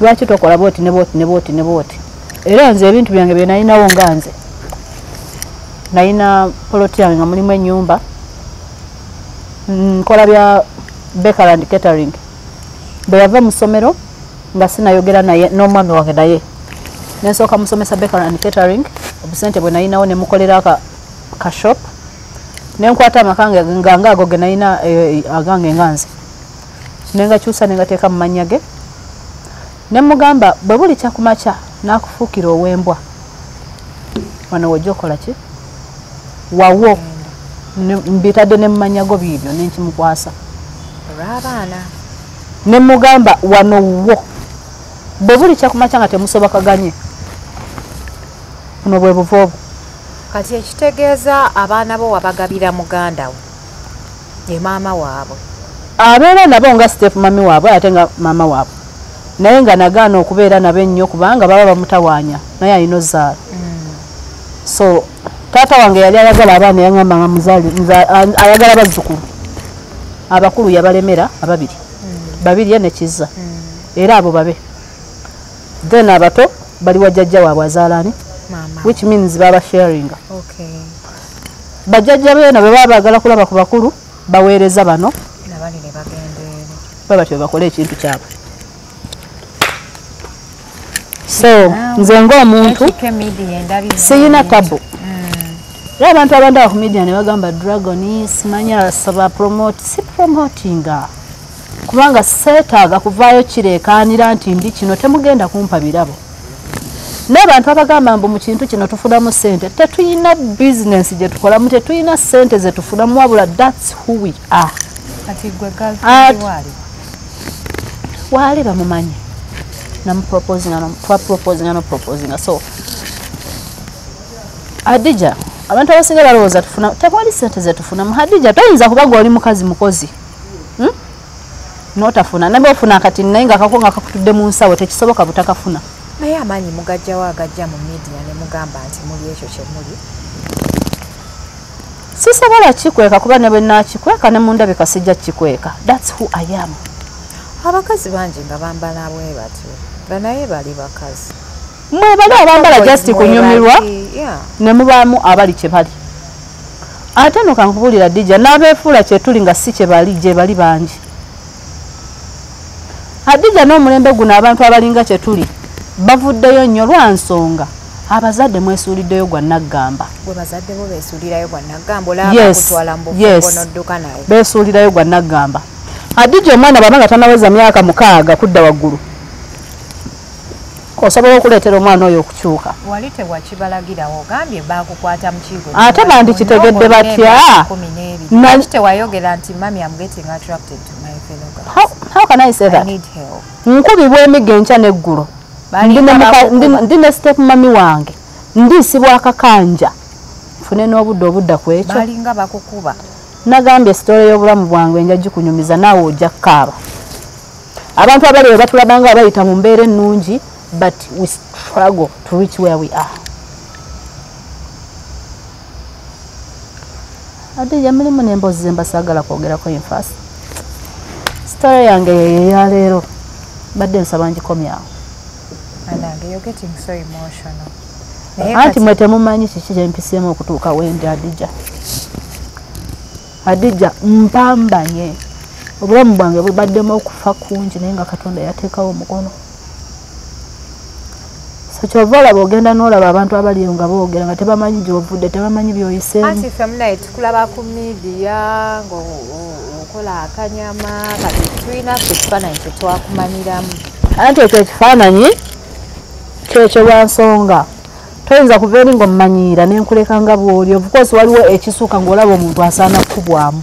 Lwaki tokola bwoti ne bwoti ne bwoti ne bwoti. Era nze ebintu byange bye nalinawo nga nze. Nalina poloti yange nga mulimu ennyumba. Nkola bya bakery and catering. Bwe yava mu ssomero nga sinayogera naye n'omwami wange naye. Nensooka musomesa bakery and catering. Obusente bwe nalinawo ne mukolera ka shop. Nenkwata amakange nga ago ge nalina agange nga nze. Ne ngakyusa ne ngateeka mu mannya ge. Ne mugamba bwe buli kyakumakya n'akufuukira ow'embwa. Wano wojja okola ki? Wawo. Mbitadde ne mu mannya go biibyo ne nkimukwasa. Olw'abaana. Ne mugamba wano wo. Bwe buli kyakumakya nga temusobokaganye. Buno bwe buva. Kati ekitegeeza abaana bo wabagabira muganda wo. Ye maama waabwe. Abeera nabo nga step mami waabwe ate nga maama waabwe. Naye nga nagaana okubeera nabo ennyo kubanga baba bamutawaanya naye alina ozzaala. So taata wange yali ayagala abaana yaŋŋamba nga muzaali ayagala bazzukulu. Abakulu yabalemera ababiri. Babiri ne kizza. Era abo babe. Then abato bali wa jjajja waabwe azaalaani. Mama. Which means baba sharing. Okay. Bajjajja beena bwe baba baagala kulaba ku bakulu baweereza bano. Nabali ne bagendeere. Baba tyo bakole ekintu kyabwe. So nze ng'omuntu siyina tabu. Era abantu abandaba ku media ne bagamba Dragon simanya saba promote si promotinga. Kubanga seetaaga kuvaayo kireekaanira nti ndi kino temugenda kumpa birabo. N'abantu abagamba mbu mu kintu kino tufunamu ssente tetuyina business gye tukolamu tetuyina ssente ze tufunamu wabula that's who we are. Kati gwe girlfriend waali bamumanyi namuproposinga so Hadija abantu abasinga balowooza tufuna tewali ssente ze tufunamu. Hadija toyinza kuba gwe oli mukazi mukozi n'otafuna nabe ofuna akati naye nga kako nga kakutudde mu nsawo tekisoboka butakafuna. naye amaanyi mugajjawo agajja mu media ne mugamba nti muli ekyo kye muli. Sisobola kikweka kuba ne bwe naakikweka ne mu ndabika sijja kikweka. That's who I am. Abakazi bangi nga bambala bwe batyo nga naye bali bakazi. Mwe bali abambala just kunyumirwa ne mubaamu abali kye bali. Ate no kankubulira Hadija n'abeefuula kye tuli nga si kye bali gye bali bangi. Hadija n'omulembe guno abantu abalinga kye tuli bavuddeyo nnyo lwa nsonga abazadde mwesuuliddeyo gwa naggamba. Gwe bazadde bo beesuulirayo gwa naggamba olaba kutwala mu bufumbo n'odduka naye. Beesuulirayo gwa naggamba. Hadija omwana bw'aba nga tanaweza myaka 6 kudda waggulu. Osobola okuleetera omwana oyo okukyuka. Wali tewakibalagirawo ogambye baakukwata mu kigo. Ate bandi kitegedde batya? Lwaki tewayogera nti mami I'm getting attracted to my fellow girls. How can I say that? I need help. Nkubibwa emigga enkya n'eggulo. Ndi ne step mami wange. Ndiisibwa akakanja nfune n'obudde obudda ku ekyo balinga bakukuba nagambye sitole y'obulamu bwange nja gikunyumiza naawe ojja kukaaba abantu abali we batulaba nga bayita mu mbeera ennungi but we struggle to reach where we are. Adija mulimu n'emboozi ze mbasaagala kwogerako enfasi sitole yange yeya leero badde nsaba ngikomyawo anange you're getting so emotional anti mwe temumanyi kiki kyempiseemu okutuuka wendi Adija mpambanye obulamu bwange bubaddemu okufa kungi naye nga Katonda yateekawo omukono so kyova olaba ogenda n'olaba abantu abali nga boogera nga tebamanyi gy'ovudde tebamanyi by'oyiseemu anti ffe naye tukulaba ku midiya ng'okola akanyama kati tulina ffe ekifaananyi kye twakumaniramu anti ekyo ekifaananyi kyekyo lwa nsonga toyinza kuva eri ng'omumanyiira n'enkuleka nga bw'oli of course waliwo ekisuuka ng'olaba omuntu asaana kukubwamu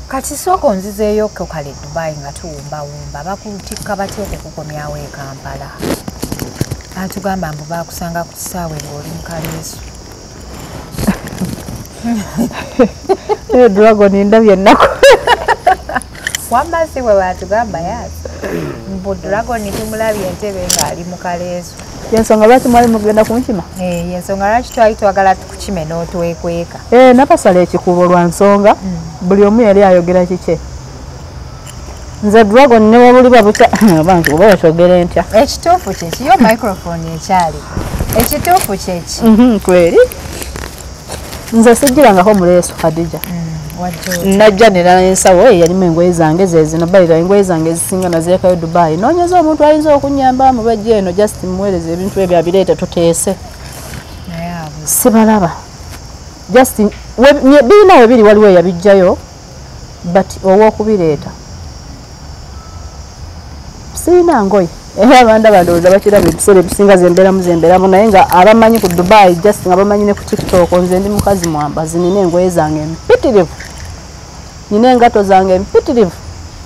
kati sooka onzizeeyoko kale Dubai nga tuwumbawumba bakutikka batya okukukomyawo e Kampala atugamba mbu baakusanga ku kisaawe ng'oli mu kaleeso Dragon ndabye ennaku wamba si bwe baatugamba yaasi mbu Dragon tumulabye entebe ng'ali mu kaleeso yensonga lwaki mwali mugenda kunkima yensonga lwaki twali twagala tukukime n'otwekweka napasala ekikuubo lwa nsonga buli omu yali ayogera kike nze Dragon ne wabuli babutya abantu oba bakyogere ntya ekituufu kyeki yo microphone ekyali ekituufu kyeki kweri nze sijjirangako muleeso Khadija najja nera ensawo yalimu engoye zange zezino balira engoye zange ezisinga nazeekayo Dubai noonyeza omuntu ayinza okunyamba mu bajja eno just muweereza ebintu ebyo abireeta tuteese sibalaba just birina we biri waliwo eyabijjayo but ow'okubireeta sirina ngoye era abanda bandowooza bakiraba ebiseera ebisinga zembeeramu naye nga abamanyi ku Dubai just nga bamanyi ne ku TikTok nze ndi mukazi mwambazi nina engoye zange mpitirivu nina engato zange mpitirivu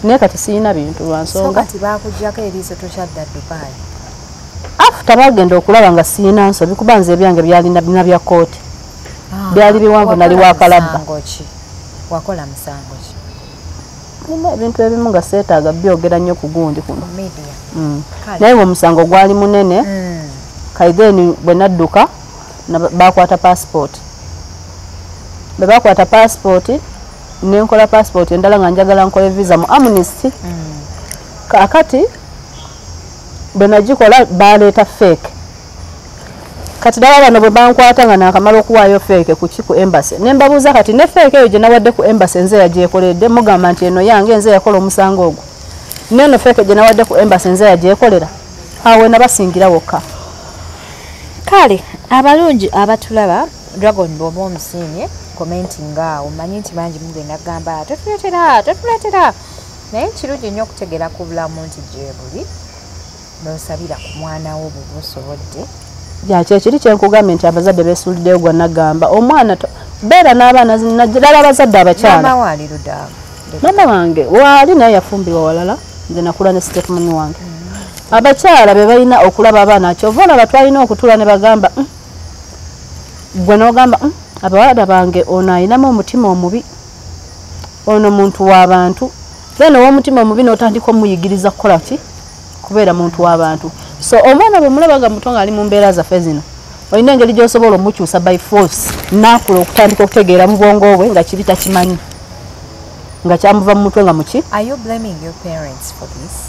naye kati sirina bintu lwa nsonga kati baakuggyako eriiso tokyadda Dubai after bagenda okulaba nga sirina nsobi kuba nze ebyange byalina bya kooti byali biwanvu nali wakalabba wakola musango ki nina ebintu ebimu nga seetaaga byogera nnyo ku gundi kuno naye omusango gwali munene kaideni bwe nadduka bakwata passport bwe bakwata passport nenkola passport endala nga njagala nkole visa mu Amnesty kakati bwe nagikola baleeta fake kati dala bano bwe bankwata nga nakamala okuwaayo fake ku embassy ne mbabuuza kati ne fake eyo gye nawadde ku embassy nze yagyekoledde mugamba nti eno yange nze yakola omusango ogwo neno feke gye nawadde ku embassy nze yagyekolera awe nabasingira wokka kale abalungi abatulaba Dragon bw'oba omusiimye commenting awo manyi nti bangi mugenda kugamba totuleetera naye kirungi nnyo okutegeera ku bulamu nti gye buli n'osabira ku mwana wo bwe busobodde kyekiri kyenkugambye nti abazadde beesuuliddeyo gwa nagamba omwana beera n'abaana ddala abazadde abakyala mama wange waali naye yafumbirwa walala nze nakula ne Stephen wange abakyala be balina okulaba abaana kyova olaba twalina okutula ne bagamba gwe n'ogamba abawala bange ono ayinamu omutima omubi ono muntu w'abantu then ow'omutima omubi n'otandika omuyigiriza kukola ki kubeera muntu w'abantu so omwana bwe mulaba nga muto nga ali mu mbeera zaffe zino olina engeri gy'osobola omukyusa by force naakula okutandika okutegeera mu bwongo bwe nga kibi takimanyi nga kyamuva mu mutwe nga muki Are you blaming your parents for this?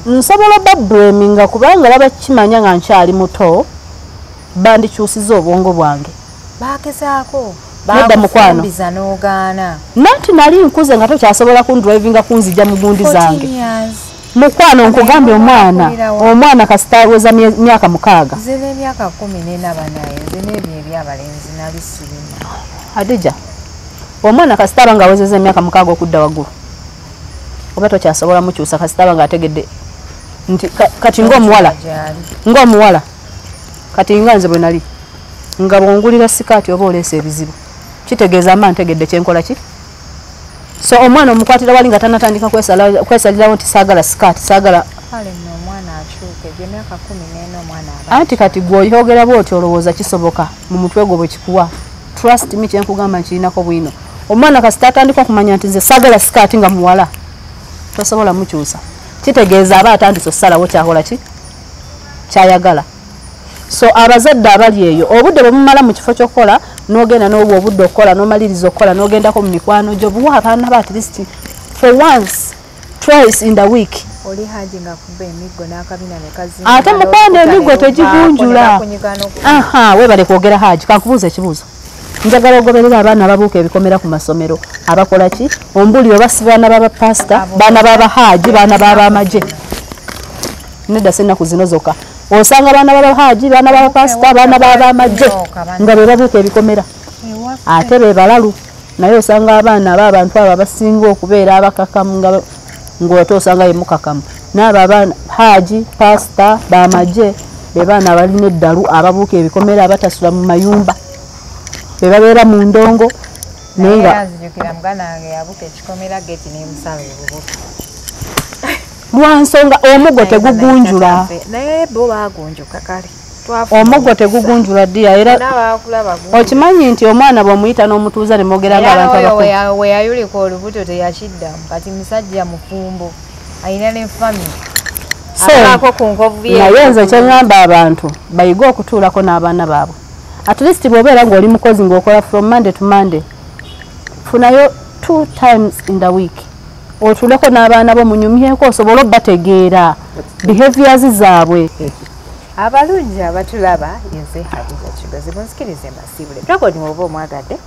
Nsobola bablaminga kubanga babakimanya nga nkyali muto bandikyusiza obwongo bwange bakezaako bakumbiza n'ogaana nanti nali nkuze nga tokyasobola kundrivinga kunzija mu gundi zange mukwano nkugambye omwana kasita aweza myaka 6 zene emyaka 14 naye zene ebyabalenzi nali sirina Adija omwana kasita abanga awezeza emyaka 6 okudda waggulu oba tokyasobola mukyusa kasita abanga ategedde nti kati ng'omuwala kati nga nze bwe nali nga bwongulira sikaati oba oleesa ebizibu kitegeeza mba ntegedde kyenkola ki so omwana omukwatira wali nga tanatandika kwesalirawo nti saagala sikaati saagala kikyuke gy'emyaka 14 omwana anti kati gw'oyogera bw'oti olowooza kisoboka mu mutwe gwo bwe kikuwa trust me kyenkugamba nkirinako bwino omwana kasita atandika okumanya nti nze saagala sikaati nga muwala tosobola mukyusa kitegeeza aba atandise okusalawo kyakola ki kyayagala so abazadde abali eyo obudde bwe mumala mu kifo ky'okukola n'ogenda n'obwo obudde okukola n'omaliriza okukola n'ogendako mu mikwano gyo buwa abaana ba at least for once twice in the week oli haji nga kuba emiggo n'akabina ne kazi ate mukwano emiggo tegigunjula webale kwogera haji kankubuuza ekibuuzo njagala ogoberera abaana ababuuka ebikomera ku masomero abakola ki ombuli oba si baana b'abapasita baana b'abahaji baana b'abamagye nedda sennaku zino zokka osanga baana b'abahaji baana b'abapasita baana b'abamagye nga be babuuka ebikomera ate be balalu naye osanga abaana abo abantu abo abasinga okubeera abakakamu ng'ote osanga ye mukakamu n'abo abaana haji pasita b'amagye be baana abalina eddalu ababuuka ebikomera abatasula mu mayumba be babeera mu ndongo naye nga azijukira muganda wange yabuka ekikomera geti n'emusala obubuka lwansonga omuggo tegugunjula naye bo bagunjuka kale omuggo tegugunjula ddiya era okimanyi nti omwana bw'omuyita n'omutuuza ne mwogera ng'abantu abakulu we yayulika olubuto teyakiddamu kati musajja mufumbo alina ne famire abaako ku nkovu ye naye nze kyeŋŋamba abantu bayige okutuulako n'abaana baabwe at least bw'obeera ng'oli mukozi ng'okola from Monday to Monday funayo 2 times in the week otuuleko n'abaana bo munyumyeko osobole obbategeera behaviors zaabwe abalungi abatulaba yenze Hadiza Kigozi munsikirize mbasiibule twagoni oba omwagadde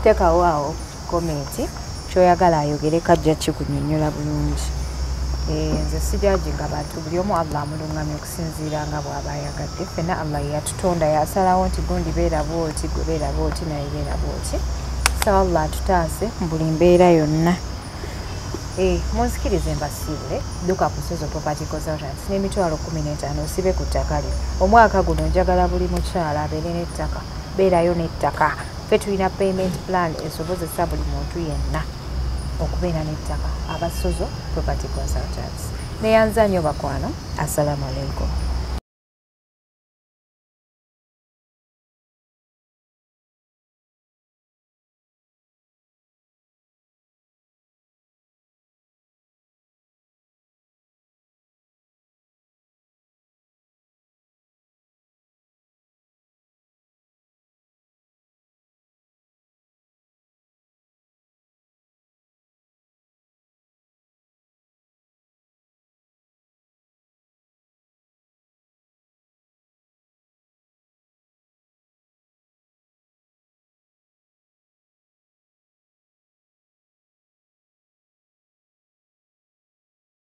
teekawo awo komenti kyoyagala ayogere kajja kikunyonnyola bulungi nze sijajinga bantu buli omu Allah amulungamya okusinziira nga bw'aba ayagadde ffenna Allah yatutonda yasalawo nti gundi beera bwoti gwe beera bwoti naye beera bwoti sawa Allah atutaase mu buli mbeera yonna munsikirize mbasiibule dduka ku Sozo Property Consultants n'emitwalo 15 osibe ku ttaka lyo omwaka guno njagala buli mukyala abeere n'ettaka beerayo n'ettaka ffe tulina payment plan esobozesa buli muntu yenna okubeera n'ettaka aba Sozo Property Consultants neyanza nnyo bakwano assalamu alaikum